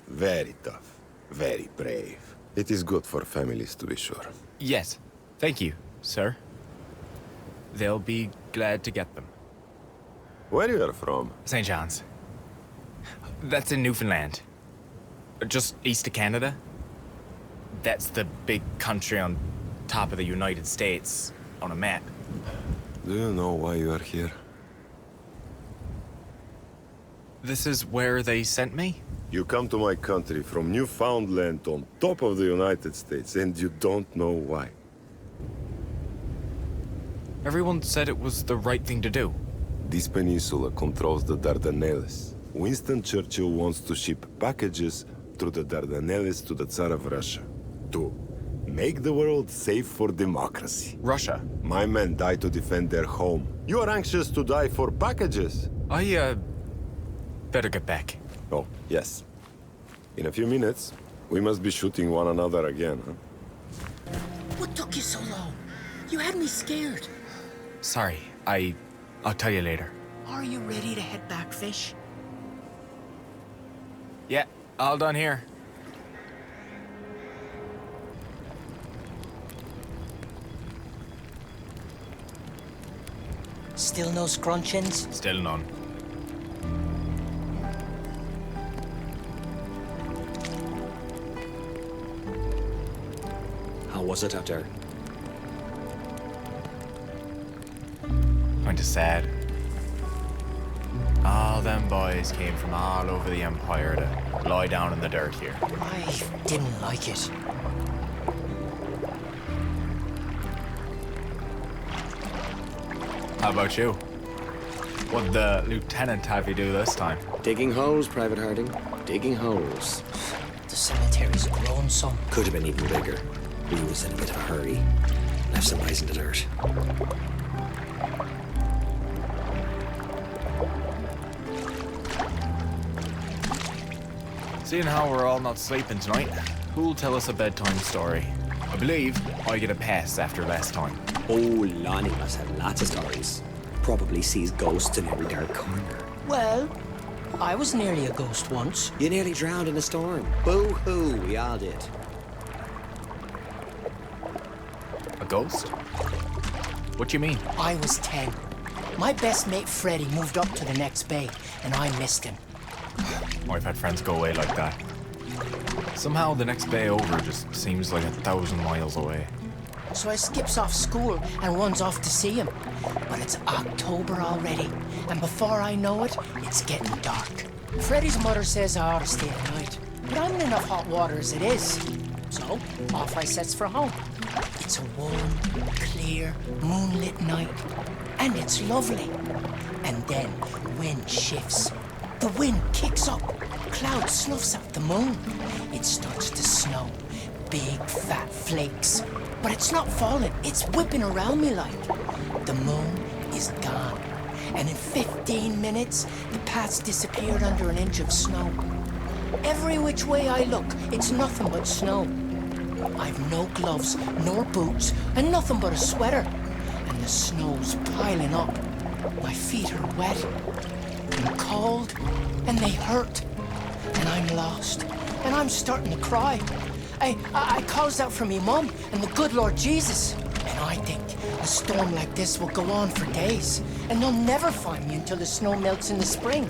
Very tough. Very brave. It is good for families, to be sure. Yes. Thank you, sir. They'll be glad to get them. Where you are from? St. John's. That's in Newfoundland. Just east of Canada. That's the big country on top of the United States on a map. Do you know why you are here? This is where they sent me? You come to my country from Newfoundland on top of the United States, and you don't know why. Everyone said it was the right thing to do. This peninsula controls the Dardanelles. Winston Churchill wants to ship packages through the Dardanelles to the Tsar of Russia. To make the world safe for democracy. Russia? My men died to defend their home. You are anxious to die for packages. I, better get back. Oh, yes. In a few minutes, we must be shooting one another again, huh? What took you so long? You had me scared. Sorry, I'll tell you later. Are you ready to head back, Fish? Yeah, all done here. Still no scrunchins? Still none. was it out there? Kinda sad. All them boys came from all over the Empire to lie down in the dirt here. I didn't like it. How about you? What'd the lieutenant have you do this time? Digging holes, Private Harding. Digging holes. The cemetery's grown some. Could have been even bigger. We was in a bit of a hurry. Left some guys in the dirt. Seeing how we're all not sleeping tonight, who'll tell us a bedtime story? I believe I get a pass after last time. Oh, Lonnie must have lots of stories. Probably sees ghosts in every dark corner. Well, I was nearly a ghost once. You nearly drowned in a storm. Boo-hoo, we all did. A ghost? What do you mean? I was 10. My best mate Freddie moved up to the next bay, and I missed him. I've had friends go away like that. Somehow the next bay over just seems like 1,000 miles away. So I skips off school and runs off to see him. But it's October already, and before I know it, it's getting dark. Freddie's mother says I ought to stay the night, but I'm in enough hot water as it is. So, off I sets for home. It's a warm, clear, moonlit night, and it's lovely. And then wind shifts. The wind kicks up, cloud snuffs out the moon. It starts to snow, big fat flakes. But it's not falling, it's whipping around me like. The moon is gone. And in 15 minutes, the path's disappeared under an inch of snow. Every which way I look, it's nothing but snow. I've no gloves, nor boots, and nothing but a sweater. And the snow's piling up. My feet are wet and cold, and they hurt. And I'm lost, and I'm starting to cry. I calls out for me mum and the good Lord Jesus. And I think a storm like this will go on for days, and they'll never find me until the snow melts in the spring.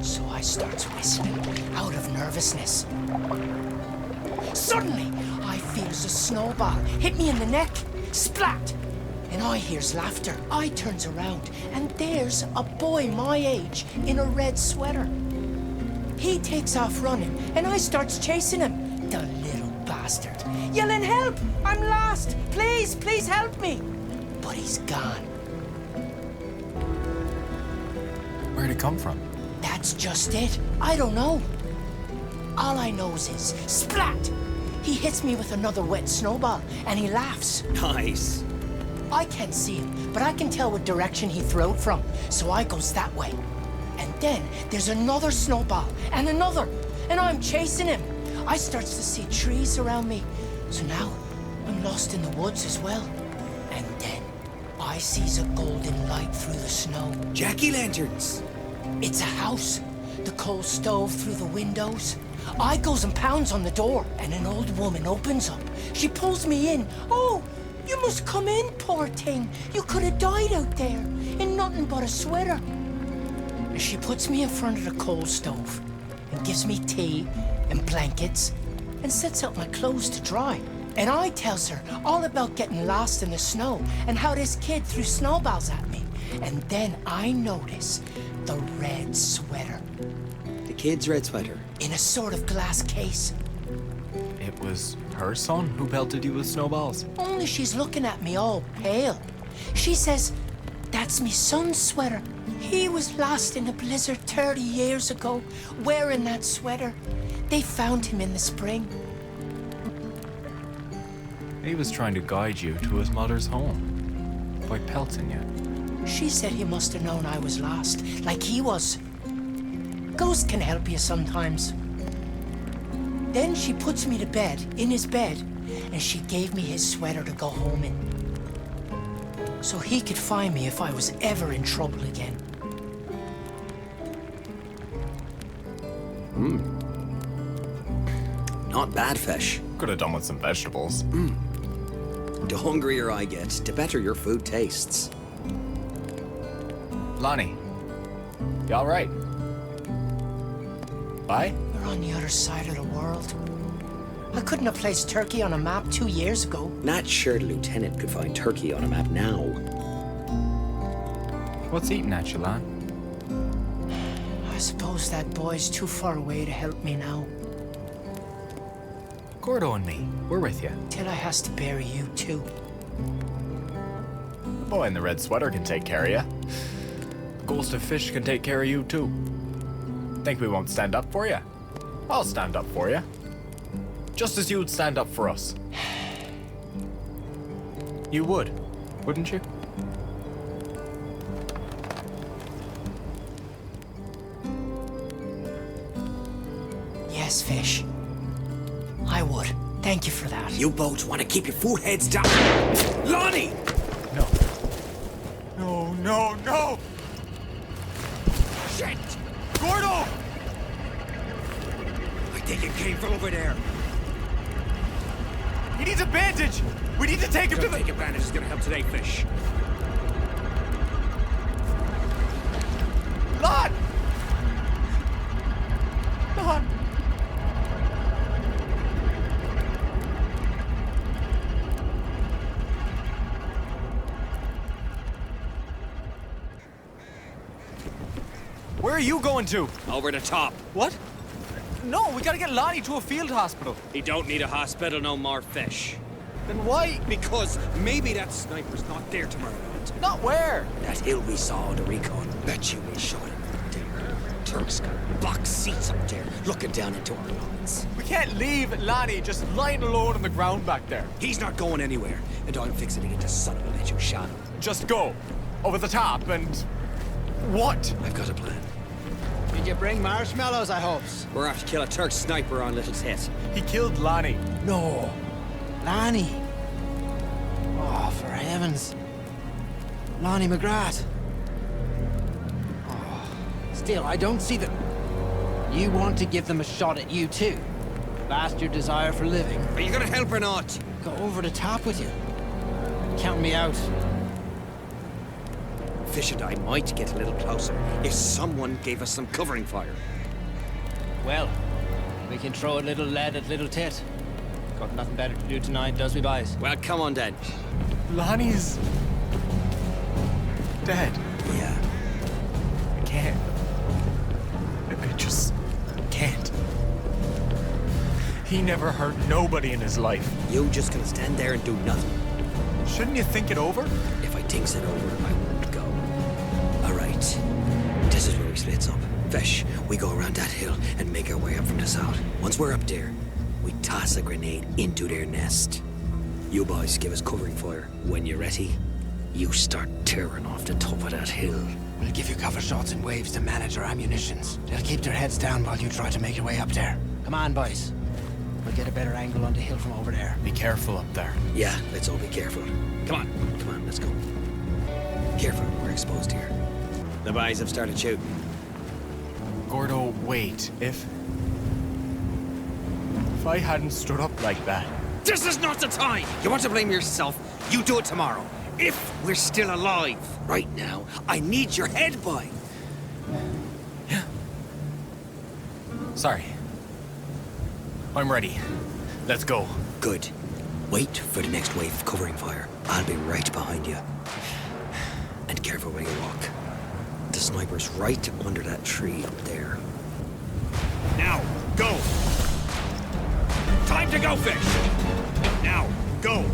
So I starts whistling out of nervousness. Suddenly, I feels a snowball hit me in the neck. Splat! And I hears laughter. I turns around, and there's a boy my age in a red sweater. He takes off running, and I starts chasing him. The little bastard. Yelling, help! I'm lost! Please, please help me! But he's gone. Where'd it come from? That's just it. I don't know. All I knows is, splat! He hits me with another wet snowball, and he laughs. Nice. I can't see him, but I can tell what direction he threw it from, so I goes that way. And then there's another snowball, and another, and I'm chasing him. I starts to see trees around me, so now I'm lost in the woods as well. And then I sees a golden light through the snow. Jack-o'-lanterns. It's a house. The coal stove through the windows. I goes and pounds on the door, and an old woman opens up. She pulls me in. Oh, you must come in, poor thing. You could have died out there in nothing but a sweater. And she puts me in front of the coal stove and gives me tea and blankets and sets out my clothes to dry. And I tells her all about getting lost in the snow and how this kid threw snowballs at me. And then I notice the red sweater. The kid's red sweater. In a sort of glass case. It was her son who pelted you with snowballs? Only she's looking at me all pale. She says, that's me son's sweater. He was lost in a blizzard 30 years ago, wearing that sweater. They found him in the spring. He was trying to guide you to his mother's home by pelting you. She said he must have known I was lost, like he was. Ghosts can help you sometimes. Then she puts me to bed, in his bed, and she gave me his sweater to go home in. So he could find me if I was ever in trouble again. Not bad fish. Could have done with some vegetables. The hungrier I get, the better your food tastes. Lonnie, you all right? Bye? We're on the other side of the world. I couldn't have placed Turkey on a map 2 years ago. Not sure the lieutenant could find Turkey on a map now. What's eating at you, lad? I suppose that boy's too far away to help me now. Gordo and me, we're with you. Till I has to bury you too. The boy in the red sweater can take care of you. The ghost of fish can take care of you too. Think we won't stand up for you? I'll stand up for you. Just as you would stand up for us. You would, wouldn't you? Yes, Fish. I would. Thank you for that. You both want to keep your foreheads down. Lonnie! No. No, no, no! Shit! Gordo! I think it came from over there. He needs a bandage! We need to take him to the... Take a bandage is gonna help today, Fish. Lon! Lon! Where are you going to? Over the top. What? No, we gotta get Lonnie to a field hospital. He don't need a hospital no more, Fish. Then why? Because maybe that sniper's not there tomorrow night. Not where? That hill we saw on the recon. Bet you we shot him there. Turks got box seats up there, looking down into our lines. We can't leave Lonnie just lying alone on the ground back there. He's not going anywhere, and I'm fixing to get the son of a bitch who shot him. Just go. Over the top and... What? I've got a plan. Did you bring marshmallows, I hopes? We're off to kill a Turk sniper on Little Tit. He killed Lonnie. No. Lonnie. Oh, for heavens. Lonnie McGrath. Oh, still, I don't see that... You want to give them a shot at you too? Last your desire for living. Are you gonna help or not? Go over the top with you. Count me out. Fish and I might get a little closer if someone gave us some covering fire. Well, we can throw a little lead at Little Tit. Got nothing better to do tonight, does we, boys? Well, come on then. Lonnie's... dead. Yeah. I can't. I just can't. He never hurt nobody in his life. You just gonna stand there and do nothing. Shouldn't you think it over? If I thinks it over, I won't go. All right. This is where we splits up. Fish, we go around that hill and make our way up from the south. Once we're up there, we toss a grenade into their nest. You boys give us covering fire. When you're ready, you start tearing off the top of that hill. We'll give you cover shots in waves to manage our ammunitions. They'll keep their heads down while you try to make your way up there. Come on, boys. We'll get a better angle on the hill from over there. Be careful up there. Yeah, let's all be careful. Come on, let's go. Careful, we're exposed here. The boys have started shooting. Gordo, wait. If I hadn't stood up like that... This is not the time! You want to blame yourself? You do it tomorrow. If we're still alive. Right now, I need your head, boy. Sorry. I'm ready. Let's go. Good. Wait for the next wave of covering fire. I'll be right behind you. And careful where you walk. The sniper's right under that tree up there. Now, go! Time to go, Fish! Now, go!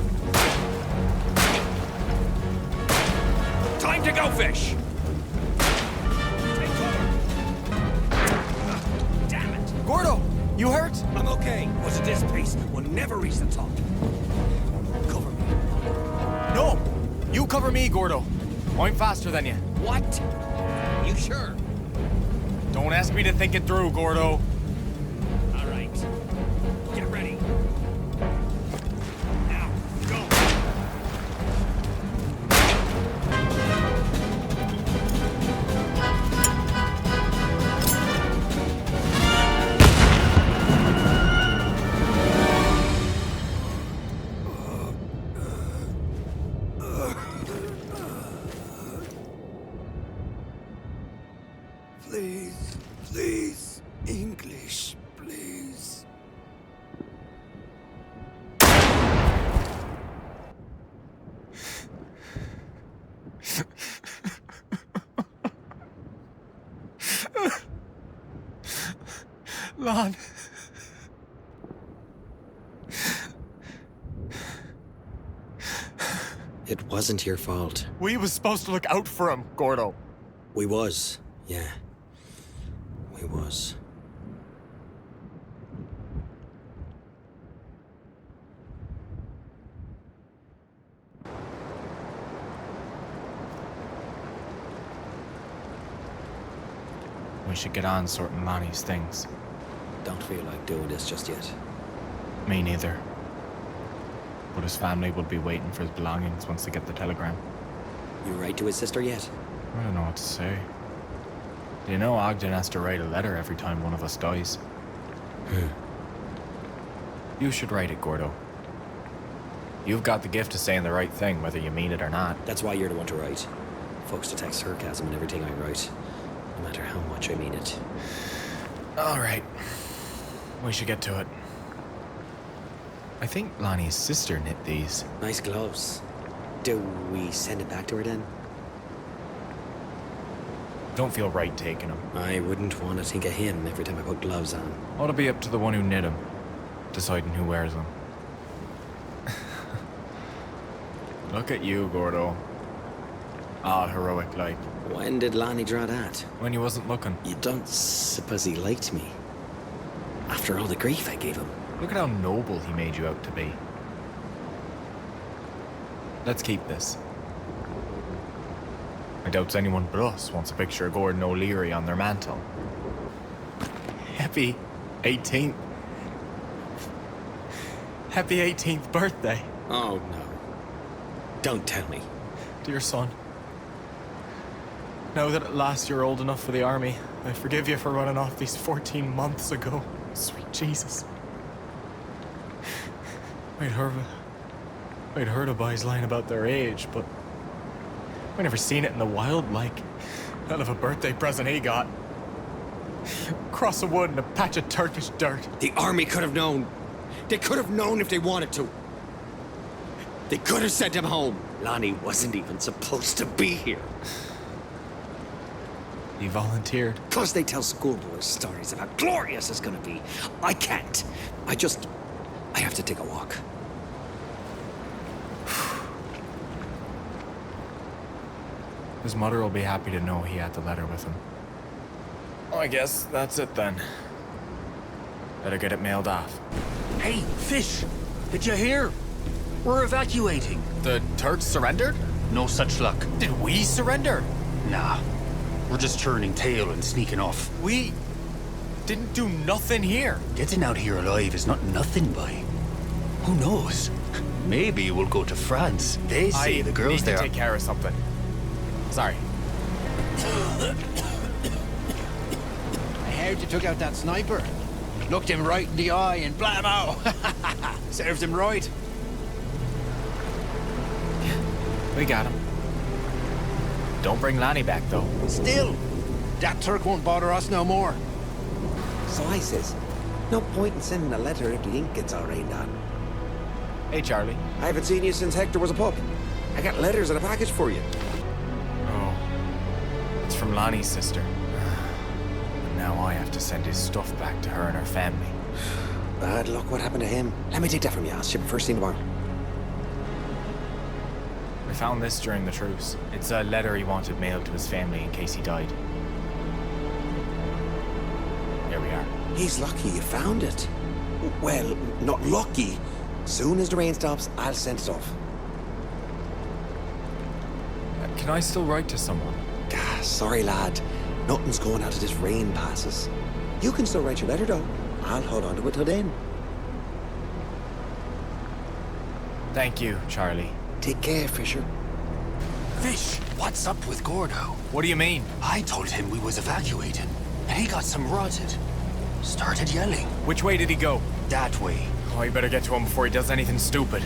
Time to go, Fish! Take cover! Damn it! Gordo, you hurt? I'm okay. What's at this pace? We'll never reach the top. Cover me. No! You cover me, Gordo. I'm faster than you. What? You sure? Don't ask me to think it through, Gordo. All right. Get ready. Now, go. Please, please, English, please. Lon. It wasn't your fault. We was supposed to look out for him, Gordo. We was, yeah. We was. We should get on sorting Lonnie's things. Don't feel like doing this just yet. Me neither. But his family will be waiting for his belongings once they get the telegram. You write to his sister yet? I don't know what to say. Do you know Ogden has to write a letter every time one of us dies? You should write it, Gordo. You've got the gift of saying the right thing, whether you mean it or not. That's why you're the one to write. Folks detect sarcasm in everything I write, no matter how much I mean it. All right. We should get to it. I think Lonnie's sister knit these. Nice gloves. Do we send it back to her then? Don't feel right taking them. I wouldn't want to think of him every time I put gloves on. Ought to be up to the one who knit them, deciding who wears them. Look at you, Gordo. All heroic like. When did Lonnie draw that? When he wasn't looking. You don't suppose he liked me? After all the grief I gave him. Look at how noble he made you out to be. Let's keep this. I doubt anyone but us wants a picture of Gordon O'Leary on their mantle. Happy 18th. Happy 18th birthday. Oh, no. Don't tell me. Dear son. Now that at last you're old enough for the army, I forgive you for running off these 14 months ago. Sweet Jesus. I'd heard of boys lying about their age, but I never seen it in the wild like. Hell of a birthday present he got. Cross of wood and a patch of Turkish dirt. The army could have known. They could have known if they wanted to. They could have sent him home. Lonnie wasn't even supposed to be here. He volunteered. Because they tell schoolboys stories of how glorious it's gonna be. I can't. I have to take a walk. His mother will be happy to know he had the letter with him. Oh, I guess that's it then. Better get it mailed off. Hey, Fish! Did you hear? We're evacuating. The Turks surrendered? No such luck. Did we surrender? Nah. We're just turning tail and sneaking off. We didn't do nothing here. Getting out here alive is not nothing, boy. Who knows? Maybe we'll go to France. They say the girls there... I need to take care of something. Sorry. I heard you took out that sniper. Looked him right in the eye and blammo! Serves him right. We got him. Don't bring Lonnie back, though. Still, that Turk won't bother us no more. So I says, no point in sending a letter if the ink gets all rained on. Hey, Charlie. I haven't seen you since Hector was a pup. I got letters and a package for you. Oh. It's from Lonnie's sister. And now I have to send his stuff back to her and her family. Bad luck, what happened to him? Let me take that from you. I'll ship it first thing tomorrow. I found this during the truce. It's a letter he wanted mailed to his family in case he died. Here we are. He's lucky you found it. Well, not lucky. Soon as the rain stops, I'll send it off. Can I still write to someone? Sorry, lad. Nothing's going out till this rain passes. You can still write your letter, though. I'll hold on to it till then. Thank you, Charlie. Take care, Fisher. Fish, what's up with Gordo? What do you mean? I told him we was evacuating, and he got some rotted. Started yelling. Which way did he go? That way. Oh, you better get to him before he does anything stupid.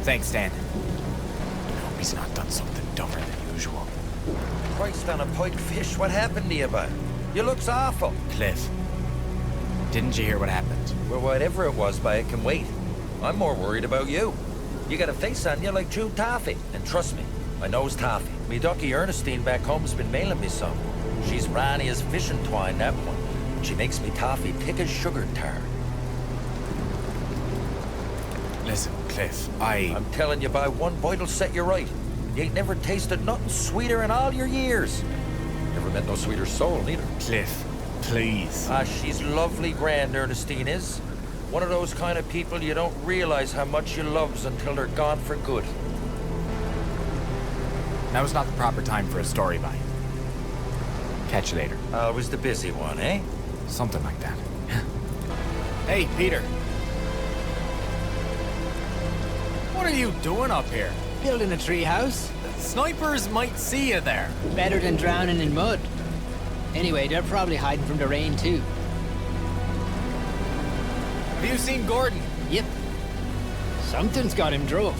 Thanks, Dan. I hope he's not done something dumber than usual. Christ on a pike, Fish, what happened to you, bud? You looks awful. Cliff, didn't you hear what happened? Well, whatever it was, I can wait. I'm more worried about you. You got a face on you like Jude Taffy. And trust me, I knows Taffy. Me ducky Ernestine back home's been mailing me some. She's ranny as fishing twine, that one. She makes me toffee thick as sugar tar. Listen, Cliff, I'm telling you, by one bite'll set you right. You ain't never tasted nothing sweeter in all your years. Never met no sweeter soul, neither. Cliff, please. She's lovely grand, Ernestine is. One of those kind of people you don't realize how much you loves until they're gone for good. Now is not the proper time for a story, bye. Catch you later. Always the busy one, eh? Something like that. Hey, Peter. What are you doing up here? Building a tree house. Snipers might see you there. Better than drowning in mud. Anyway, they're probably hiding from the rain too. Have you seen Gordon? Yep. Something's got him drove.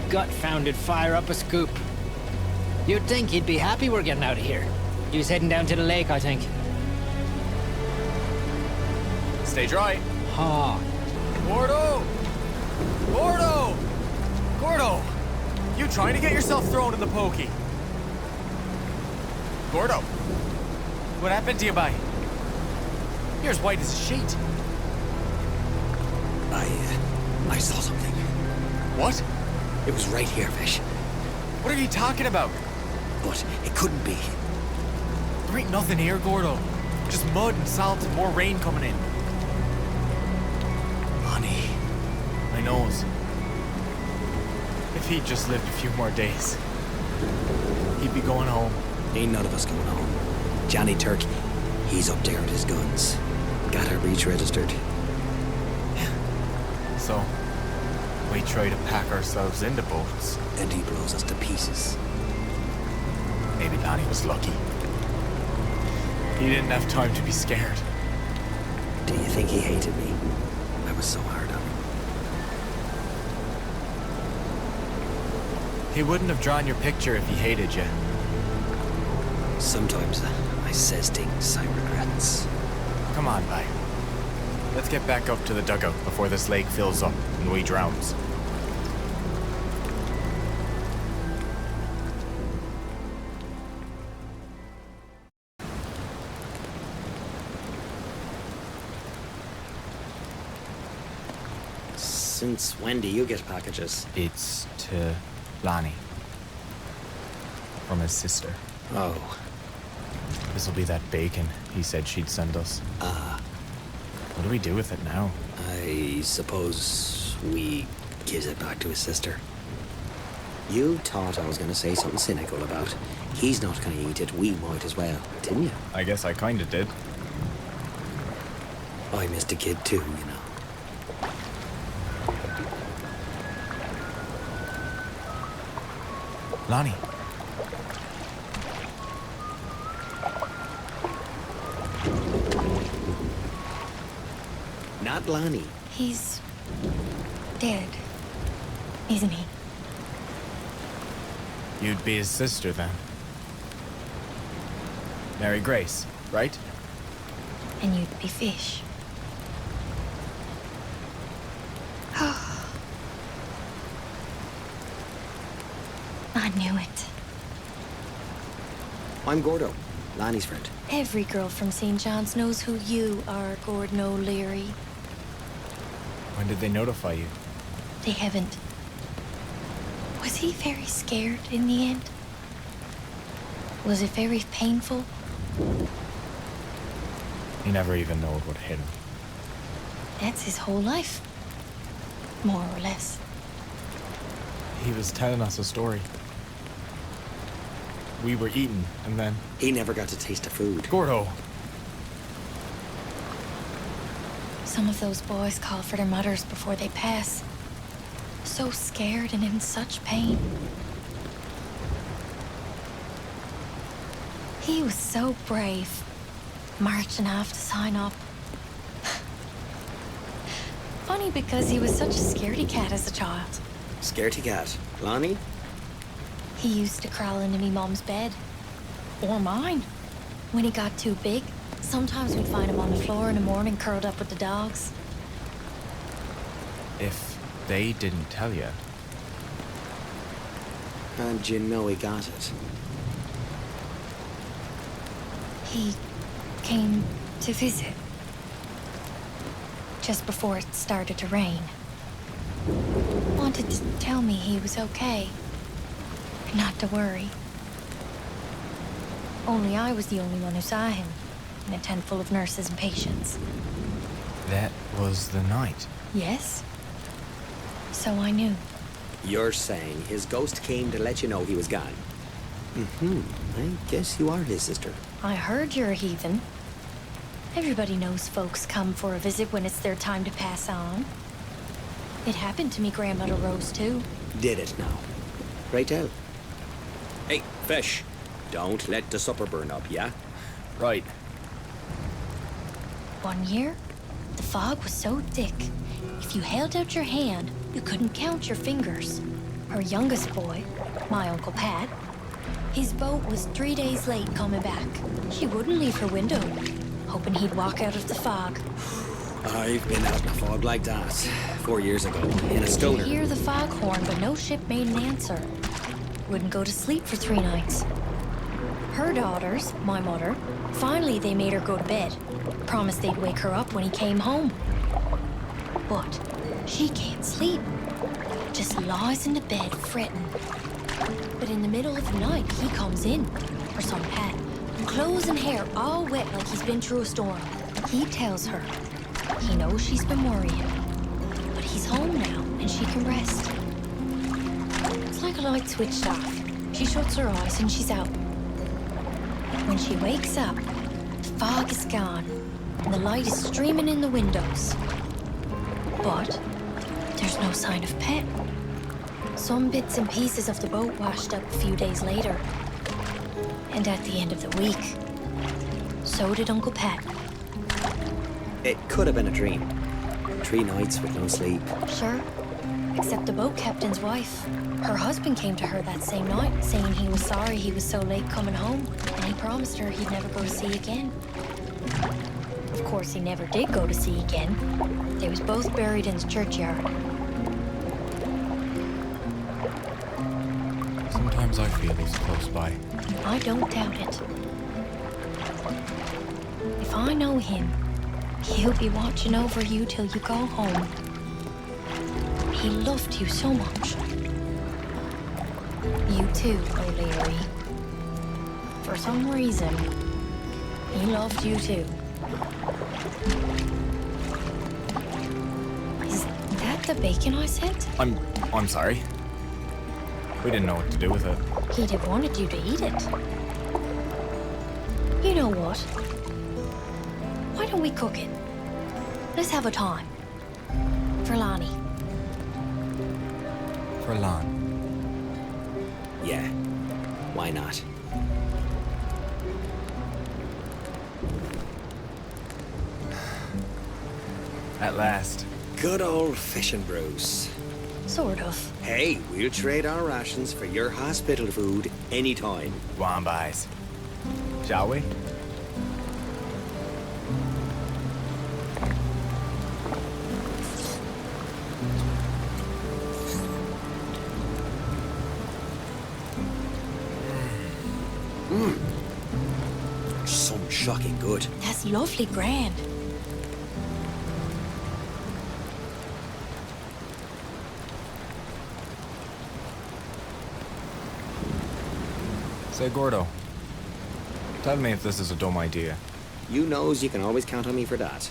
Gut-founded fire up a scoop. You'd think he'd be happy we're getting out of here. He was heading down to the lake, I think. Stay dry. Ha. Gordo! Gordo! Gordo! You trying to get yourself thrown in the pokey? Gordo! What happened to you, bye? You're as white as a sheet. I saw something. What? It was right here, Vish. What are you talking about? But it couldn't be. There ain't nothing here, Gordo. Just mud and salt and more rain coming in. Honey. I knows. If he'd just lived a few more days, he'd be going home. Ain't none of us going home. Johnny Turk, he's up there with his guns. Got our breach registered. So, we try to pack ourselves into boats. And he blows us to pieces. Maybe Lonnie was lucky. He didn't have time to be scared. Do you think he hated me? I was so hard on him. He wouldn't have drawn your picture if he hated you. Sometimes I says things I regrets. Come on, bye. Let's get back up to the dugout before this lake fills up and we drowns. Since when do you get packages? It's to Lonnie. From his sister. Oh. This'll be that bacon he said she'd send us. What do we do with it now? I suppose we gives it back to his sister. You thought I was going to say something cynical about he's not going to eat it, we might as well, didn't you? I guess I kinda did. I missed a kid too, you know. Lonnie. Not Lonnie. He's dead, isn't he? You'd be his sister then. Mary Grace, right? And you'd be Fish. I knew it. I'm Gordo, Lonnie's friend. Every girl from St. John's knows who you are, Gordon O'Leary. When did they notify you? They haven't. Was he very scared in the end? Was it very painful? He never even knowed what hit him. That's his whole life. More or less. He was telling us a story. We were eating, and then... He never got to taste the food. Gordo! Some of those boys call for their mothers before they pass. So scared and in such pain. He was so brave, marching off to sign up. Funny because he was such a scaredy cat as a child. Scaredy cat. Lonnie? He used to crawl into me mom's bed. Or mine. When he got too big, sometimes we'd find him on the floor in the morning curled up with the dogs. If they didn't tell you... And you know he got it. He came To visit. Just before it started to rain. Wanted to tell me he was okay. Not to worry. Only I was the only one who saw him, in a tent full of nurses and patients. That was the night. Yes? So I knew. You're saying his ghost came to let you know he was gone? I guess you are his sister. I heard you're a heathen. Everybody knows folks come for a visit when it's their time to pass on. It happened to me grandmother Rose, too. Did it now? Right tell. Hey, fish. Don't let the supper burn up, yeah? Right. One year, the fog was so thick, if you held out your hand, you couldn't count your fingers. Her youngest boy, my Uncle Pat, his boat was 3 days late coming back. She wouldn't leave her window, hoping he'd walk out of the fog. I've been out in a fog like that 4 years ago, in a schooner. She'd hear the foghorn, but no ship made an answer. Wouldn't go to sleep for 3 nights. Her daughters, my mother, finally they made her go to bed. Promised they'd wake her up when he came home. But she can't sleep. Just lies in the bed fretting. But in the middle of the night, he comes in, her son Pat, clothes and hair all wet like he's been through a storm. He tells her he knows she's been worrying, but he's home now and she can rest. It's like a light switched off. She shuts her eyes and she's out. When she wakes up, the fog is gone and the light is streaming in the windows. But there's no sign of Pet. Some bits and pieces of the boat washed up a few days later. And at the end of the week, so did Uncle Pat. It could have been a dream. 3 nights with no sleep. Sure, except the boat captain's wife. Her husband came to her that same night, saying he was sorry he was so late coming home, and he promised her he'd never go to sea again. Of course, he never did go to sea again. They was both buried in the churchyard. Sometimes I feel he's close by. I don't doubt it. If I know him, he'll be watching over you till you go home. He loved you so much. You too, O'Leary. For some reason, he loved you too. Is that the bacon I sent? I'm sorry. We didn't know what to do with it. He'd have wanted you to eat it. You know what? Why don't we cook it? Let's have a time. For Lonnie. For Lon. Yeah, why not? At last. Good old fishing, Bruce. Sort of. Hey, we'll trade our rations for your hospital food anytime. Wombis. Shall we? Some shocking good. That's lovely grand. Say, Gordo. Tell me if this is a dumb idea. You knows you can always count on me for that.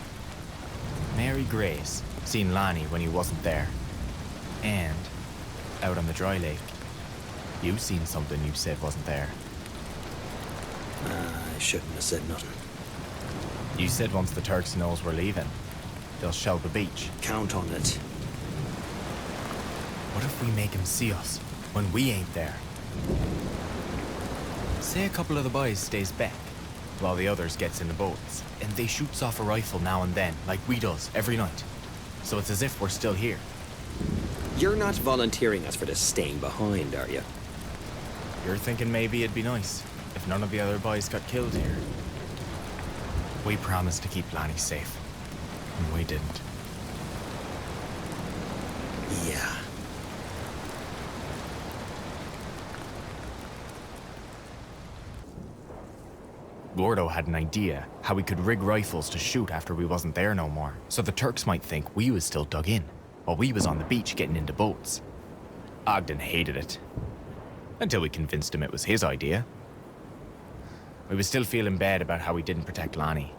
Mary Grace seen Lonnie when he wasn't there. And, out on the dry lake, you seen something you said wasn't there. I shouldn't have said nothing. You said once the Turks knows we're leaving, they'll shell the beach. Count on it. What if we make him see us when we ain't there? Say a couple of the boys stays back, while the others gets in the boats, and they shoots off a rifle now and then, like we does, every night. So it's as if we're still here. You're not volunteering us for this staying behind, are you? You're thinking maybe it'd be nice if none of the other boys got killed here. We promised to keep Lonnie safe, and we didn't. Yeah. Gordo had an idea how we could rig rifles to shoot after we wasn't there no more, so the Turks might think we was still dug in, while we was on the beach getting into boats. Ogden hated it, until we convinced him it was his idea. We was still feeling bad about how we didn't protect Lonnie.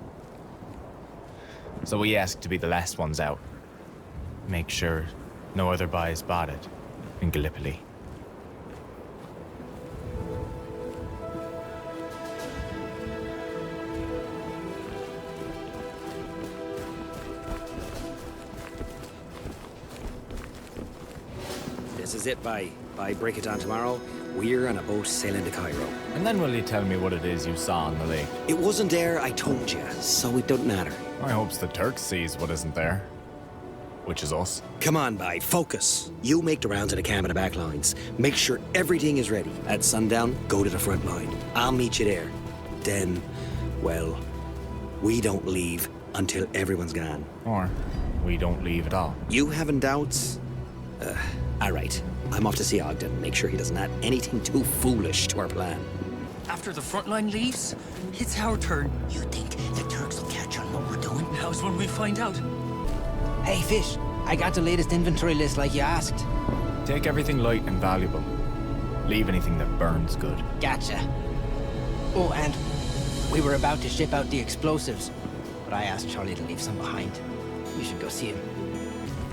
So we asked to be the last ones out. Make sure no other boys spotted in Gallipoli. This is it, by break it down tomorrow, we're on a boat sailing to Cairo. And then will you tell me what it is you saw on the lake? It wasn't there, I told you, so it don't matter. I hopes the Turks sees what isn't there. Which is us. Come on, Bye, focus. You make the round to the camp and the back lines. Make sure everything is ready. At sundown, go to the front line. I'll meet you there. Then, well, we don't leave until everyone's gone. Or we don't leave at all. You having doubts? All right. I'm off to see Ogden. Make sure he doesn't add anything too foolish to our plan. After the front line leaves, it's our turn. You think the Turks will catch on what we're doing? How's when we find out? Hey, Fish, I got the latest inventory list like you asked. Take everything light and valuable. Leave anything that burns good. Gotcha. Oh, and we were about to ship out the explosives, but I asked Charlie to leave some behind. You should go see him.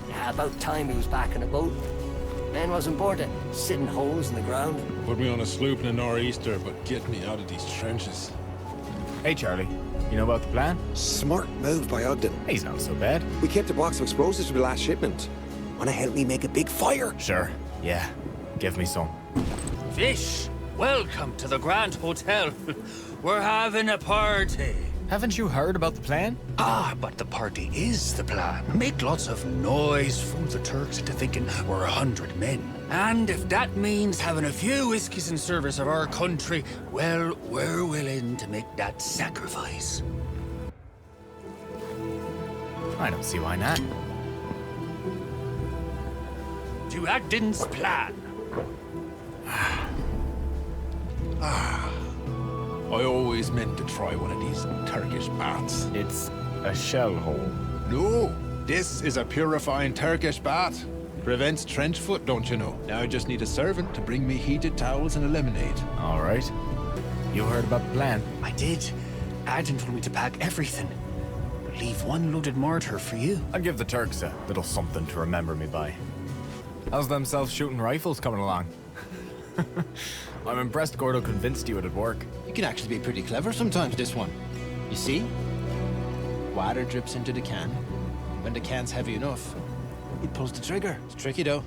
Yeah, about time he was back in the boat. Man wasn't bored of sitting holes in the ground. Put me on a sloop in a nor'easter, but get me out of these trenches. Hey, Charlie. You know about the plan? Smart move by Ogden. He's not so bad. We kept a box of explosives for the last shipment. Wanna help me make a big fire? Sure. Yeah. Give me some. Fish, welcome to the Grand Hotel. We're having a party. Haven't you heard about the plan? Ah, but the party is the plan. Make lots of noise, fool the Turks into thinking we're 100 men. And if that means having a few whiskeys in service of our country, well, we're willing to make that sacrifice. I don't see why not. To Ogden's plan. I always meant to try one of these Turkish baths. It's a shell hole. No, this is a purifying Turkish bath. Prevents trench foot, don't you know? Now I just need a servant to bring me heated towels and a lemonade. All right. You heard about the plan? I did. Adjan told me to pack everything. Leave one loaded mortar for you. I'll give the Turks a little something to remember me by. How's them self-shooting rifles coming along? I'm impressed Gordo convinced you it'd work. You can actually be pretty clever sometimes, this one. You see? Water drips into the can. When the can's heavy enough, it pulls the trigger. It's tricky, though.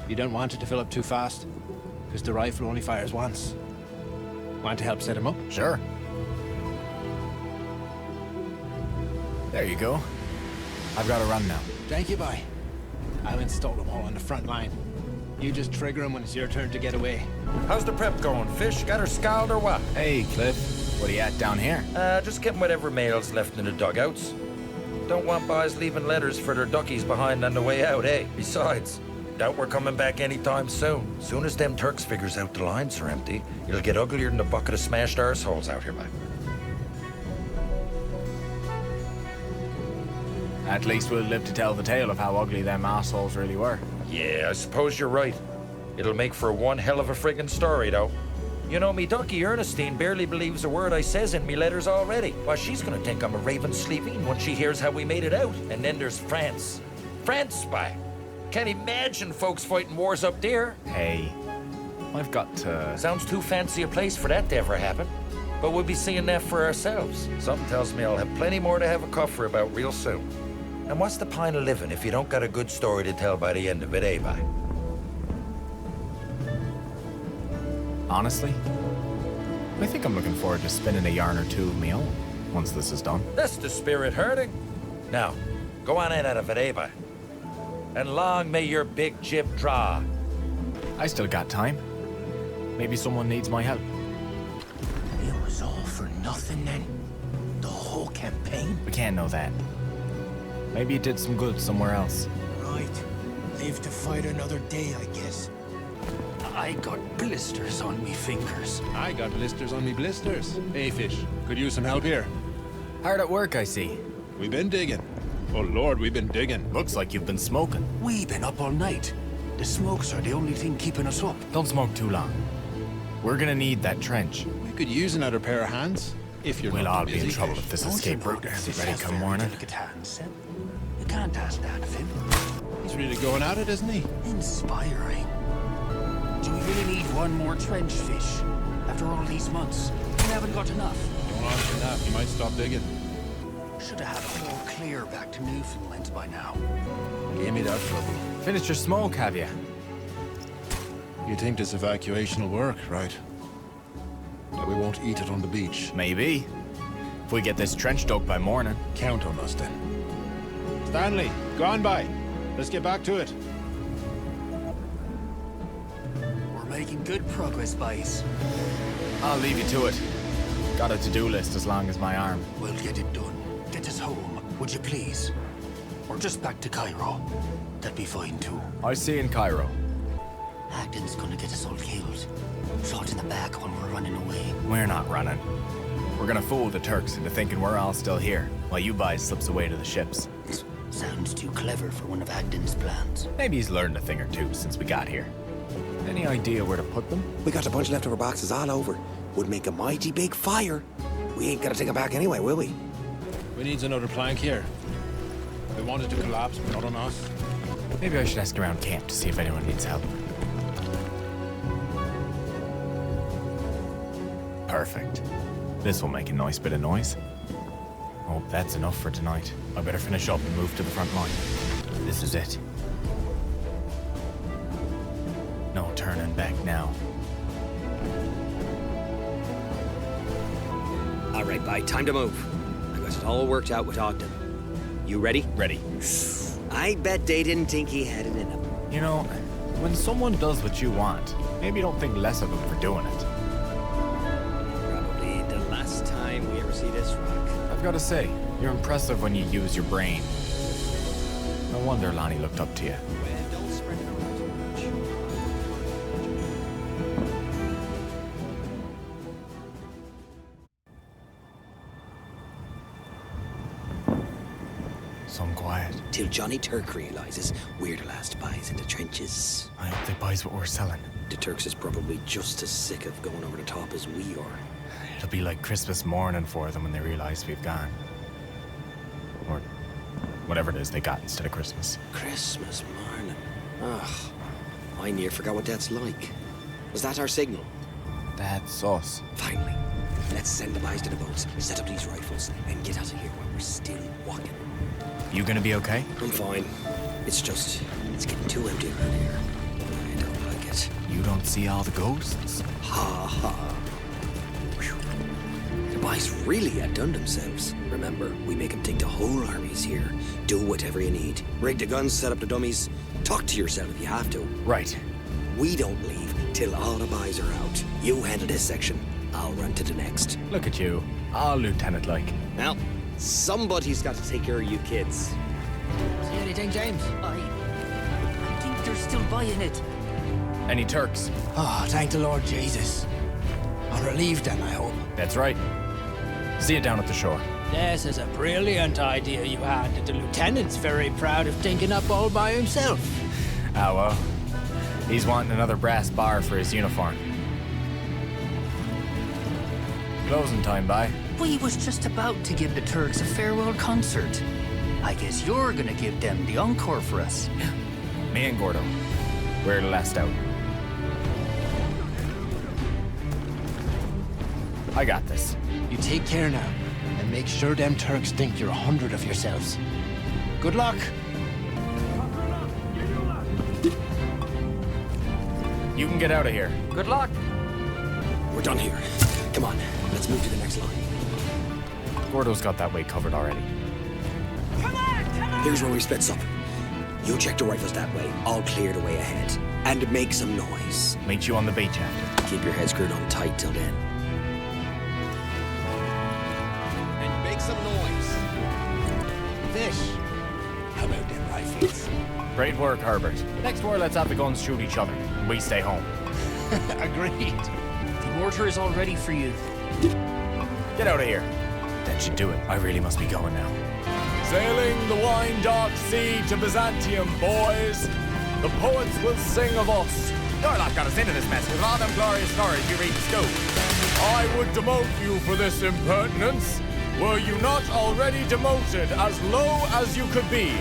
You don't want it to fill up too fast, because the rifle only fires once. Want to help set him up? Sure. There you go. I've got to run now. Thank you, Bye. I'll install them all on the front line. You just trigger them when it's your turn to get away. How's the prep going, Fish? Got her scald or what? Hey, Cliff. What are you at down here? Just getting whatever mail's left in the dugouts. Don't want boys leaving letters for their duckies behind on the way out, eh? Besides, doubt we're coming back anytime soon. Soon as them Turks figures out the lines are empty, it'll get uglier than a bucket of smashed arseholes out here, man. At least we'll live to tell the tale of how ugly them assholes really were. Yeah, I suppose you're right. It'll make for one hell of a friggin' story, though. You know, me ducky Ernestine barely believes a word I says in me letters already. Why, she's gonna think I'm a raving sleeping once she hears how we made it out. And then there's France. France, spy. Can't imagine folks fighting wars up there. Hey, I've got to... Sounds too fancy a place for that to ever happen. But we'll be seeing that for ourselves. Something tells me I'll have plenty more to have a cuffer about real soon. And what's the point of living if you don't got a good story to tell by the end of it, eh, bye? Honestly, I think I'm looking forward to spinning a yarn or two of me own once this is done. That's the spirit hurting. Now, go on in out of it, eh, bye? And long may your big jib draw. I still got time. Maybe someone needs my help. It was all for nothing then? The whole campaign? We can't know that. Maybe it did some good somewhere else. Right. Live to fight another day, I guess. I got blisters on me fingers. I got blisters on me blisters. Hey, Fish, could use some help here. Hard at work, I see. We've been digging. Oh, Lord, we've been digging. Looks like you've been smoking. We've been up all night. The smokes are the only thing keeping us up. Don't smoke too long. We're gonna need that trench. We could use another pair of hands, if you're We'll not all too be in busy, trouble Fish. if this Don't escape you know route there's isn't this ready come very morning. delicate hand, Sam? You can't ask that of him. He's really going at it, isn't he? Inspiring. Do we really need one more trench, Fish? After all these months, we haven't got enough. Don't answer that. You might stop digging. Should have had a whole clear back to Newfoundland by now. Gave me that trouble. Finished your smoke, have you? You think this evacuation will work, right? That we won't eat it on the beach. Maybe. If we get this trench dug by morning. Count on us, then. Stanley, go on by. Let's get back to it. We're making good progress, boys. I'll leave you to it. Got a to-do list as long as my arm. We'll get it done. Get us home, would you please? Or just back to Cairo. That'd be fine, too. I'll see you in Cairo. Acton's gonna get us all killed. Shot in the back when we're running away. We're not running. We're gonna fool the Turks into thinking we're all still here, while you guys slips away to the ships. Sounds too clever for one of Acton's plans. Maybe he's learned a thing or two since we got here. Any idea where to put them? We got a bunch of leftover boxes all over. Would make a mighty big fire. We ain't gonna take it back anyway, will we? We need another plank here. We wanted to collapse, but not on us. Maybe I should ask around camp to see if anyone needs help. Perfect. This will make a nice bit of noise. Oh, that's enough for tonight. I better finish up and move to the front line. This is it. No turning back now. All right, bye. Time to move. I got it all worked out with Ogden. You ready? Ready. I bet they didn't think he had it in him. You know, when someone does what you want, maybe don't think less of them for doing it. Probably the last time we ever see this rock. I've got to say, you're impressive when you use your brain. No wonder Lonnie looked up to you. Well, don't spread it around too much. Some quiet. Till Johnny Turk realizes we're the last buys in the trenches. I hope they buys what we're selling. The Turks is probably just as sick of going over the top as we are. It'll be like Christmas morning for them when they realize we've gone. Or whatever it is they got instead of Christmas. Christmas morning. Ugh. I near forgot what that's like. Was that our signal? That's us. Finally. Let's send the boys to the boats, set up these rifles, and get out of here while we're still walking. You gonna be okay? I'm fine. It's just, it's getting too empty around here. I don't like it. You don't see all the ghosts? Ha ha. Whew. The boys really outdone themselves. Remember, we make them think the whole army's here. Do whatever you need. Rig the guns, set up the dummies. Talk to yourself if you have to. Right. We don't leave till all the boys are out. You handle this section. I'll run to the next. Look at you. All lieutenant-like. Well, somebody's got to take care of you kids. See anything, James? I think they're still buying it. Any Turks? Oh, thank the Lord Jesus. I'm relieved then, I hope. That's right. See you down at the shore. This is a brilliant idea you had that the lieutenant's very proud of thinking up all by himself. Ah, well. He's wanting another brass bar for his uniform. Closing time, bye. We was just about to give the Turks a farewell concert. I guess you're gonna give them the encore for us. Me and Gordo. We're the last out. I got this. You take care now, and make sure them Turks think you're 100 of yourselves. Good luck. You can get out of here. Good luck. We're done here. Come on, let's move to the next line. Gordo's got that way covered already. Here's where we splits up. You check the rifles that way. I'll clear the way ahead. And make some noise. Meet you on the beach after. Keep your head screwed on tight till then. And make some noise. Fish. How about them rifles? Great work, Herbert. Next war, let's have the guns shoot each other. We stay home. Agreed. The mortar is all ready for you. Get out of here. That should do it. I really must be going now. Sailing the wine-dark sea to Byzantium, boys. The poets will sing of us. Your lot got us into this mess with all them glorious stories you read in school. I would demote you for this impertinence. Were you not already demoted as low as you could be?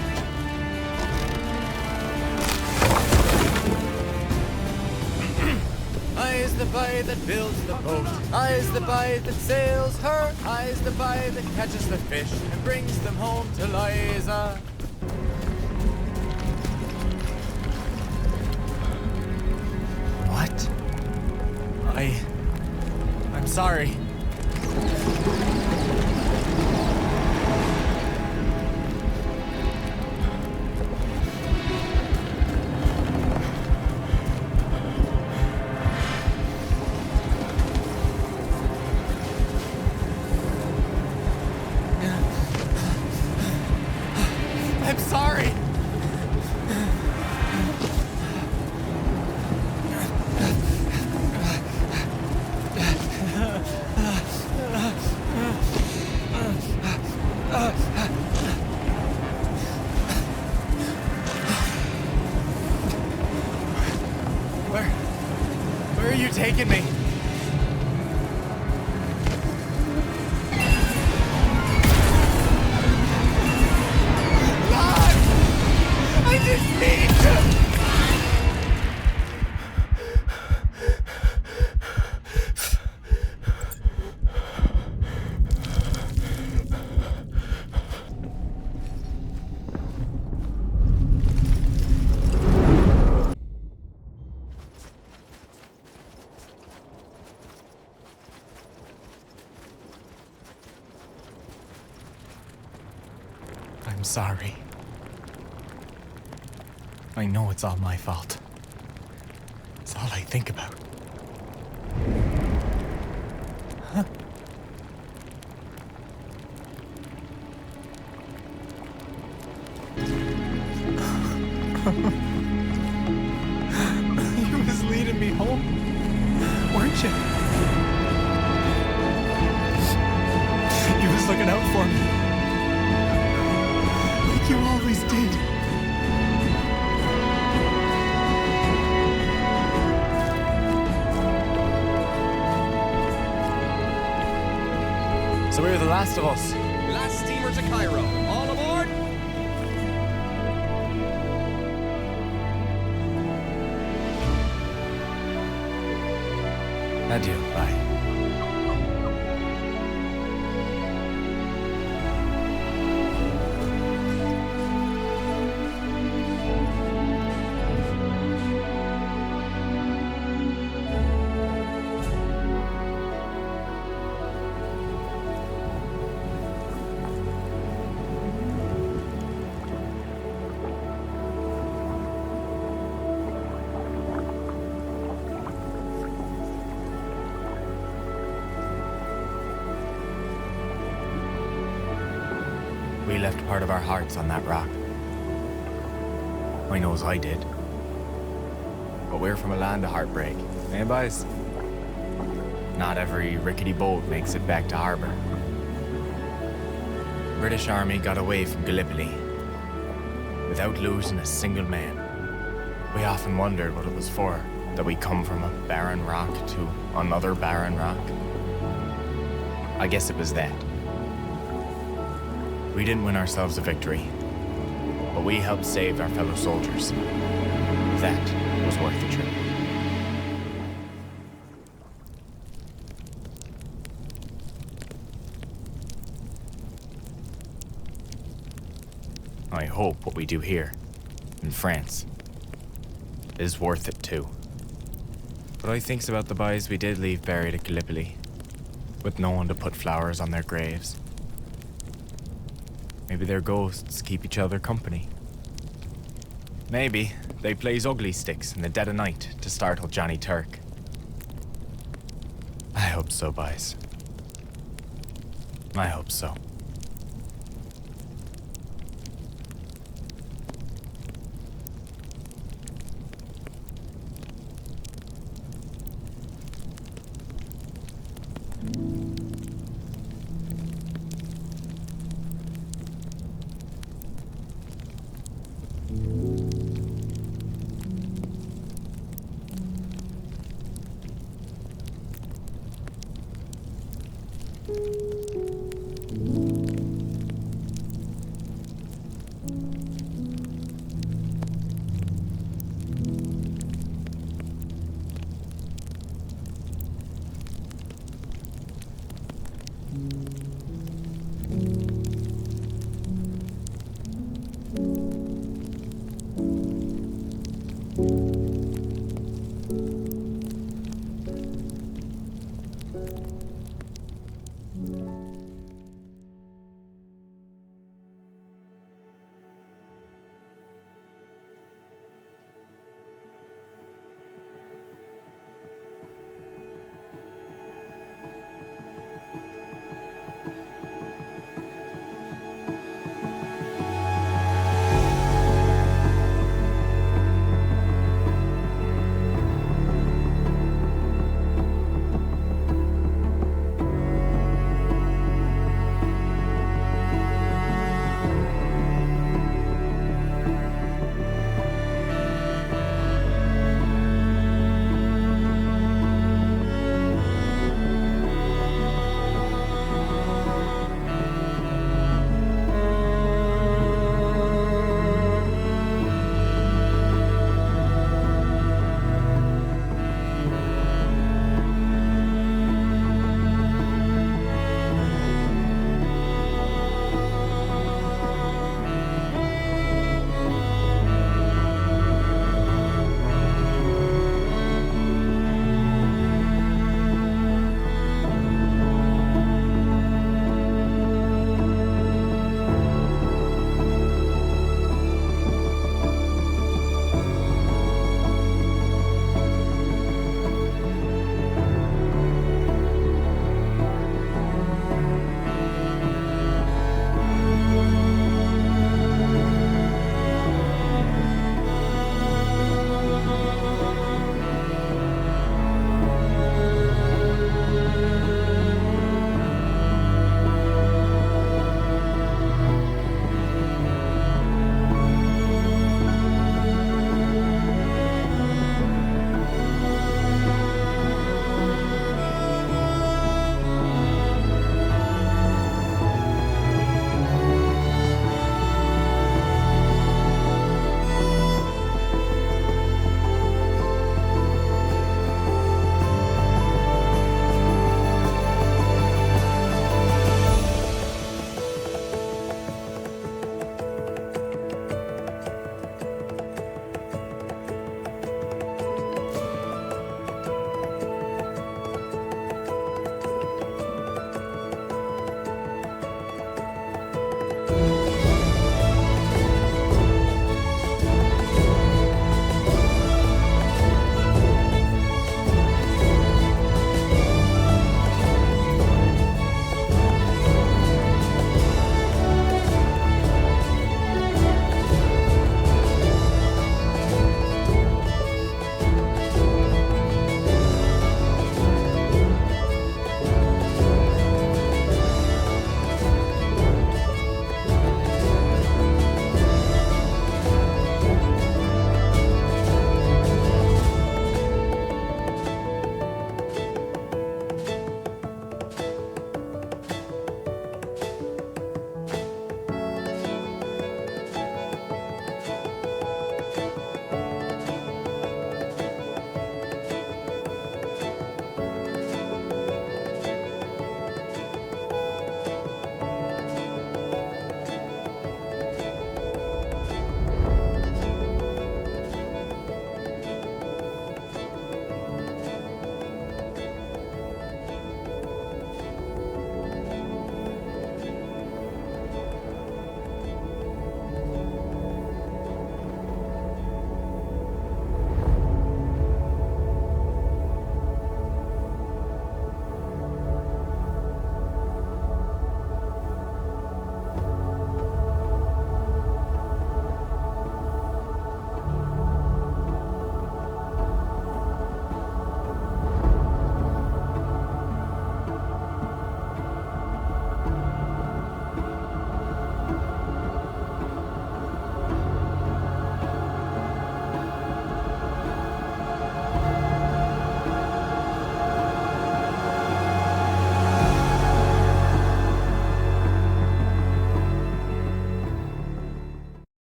I is the boy that builds the boat. I is the boy that sails her. I is the boy that catches the fish and brings them home to Liza. What? I'm sorry. I'm sorry. Where are you taking me? I just need to... I'm sorry. I know it's all my fault. It's all I think about. Huh? You was leading me home, weren't you? You was looking out for me. Like you always did. So we're the last of us. Last steamer to Cairo. All aboard! Adieu. Bye. We left part of our hearts on that rock. I knows I did. But we're from a land of heartbreak, eh, boys? Not every rickety boat makes it back to harbor. British Army got away from Gallipoli without losing a single man. We often wondered what it was for, that we come from a barren rock to another barren rock. I guess it was that. We didn't win ourselves a victory, but we helped save our fellow soldiers. That was worth the trip. I hope what we do here, in France, is worth it too. But I thinks about the boys we did leave buried at Gallipoli, with no one to put flowers on their graves. Maybe their ghosts keep each other company. Maybe they plays ugly sticks in the dead of night to startle Johnny Turk. I hope so, boys. I hope so.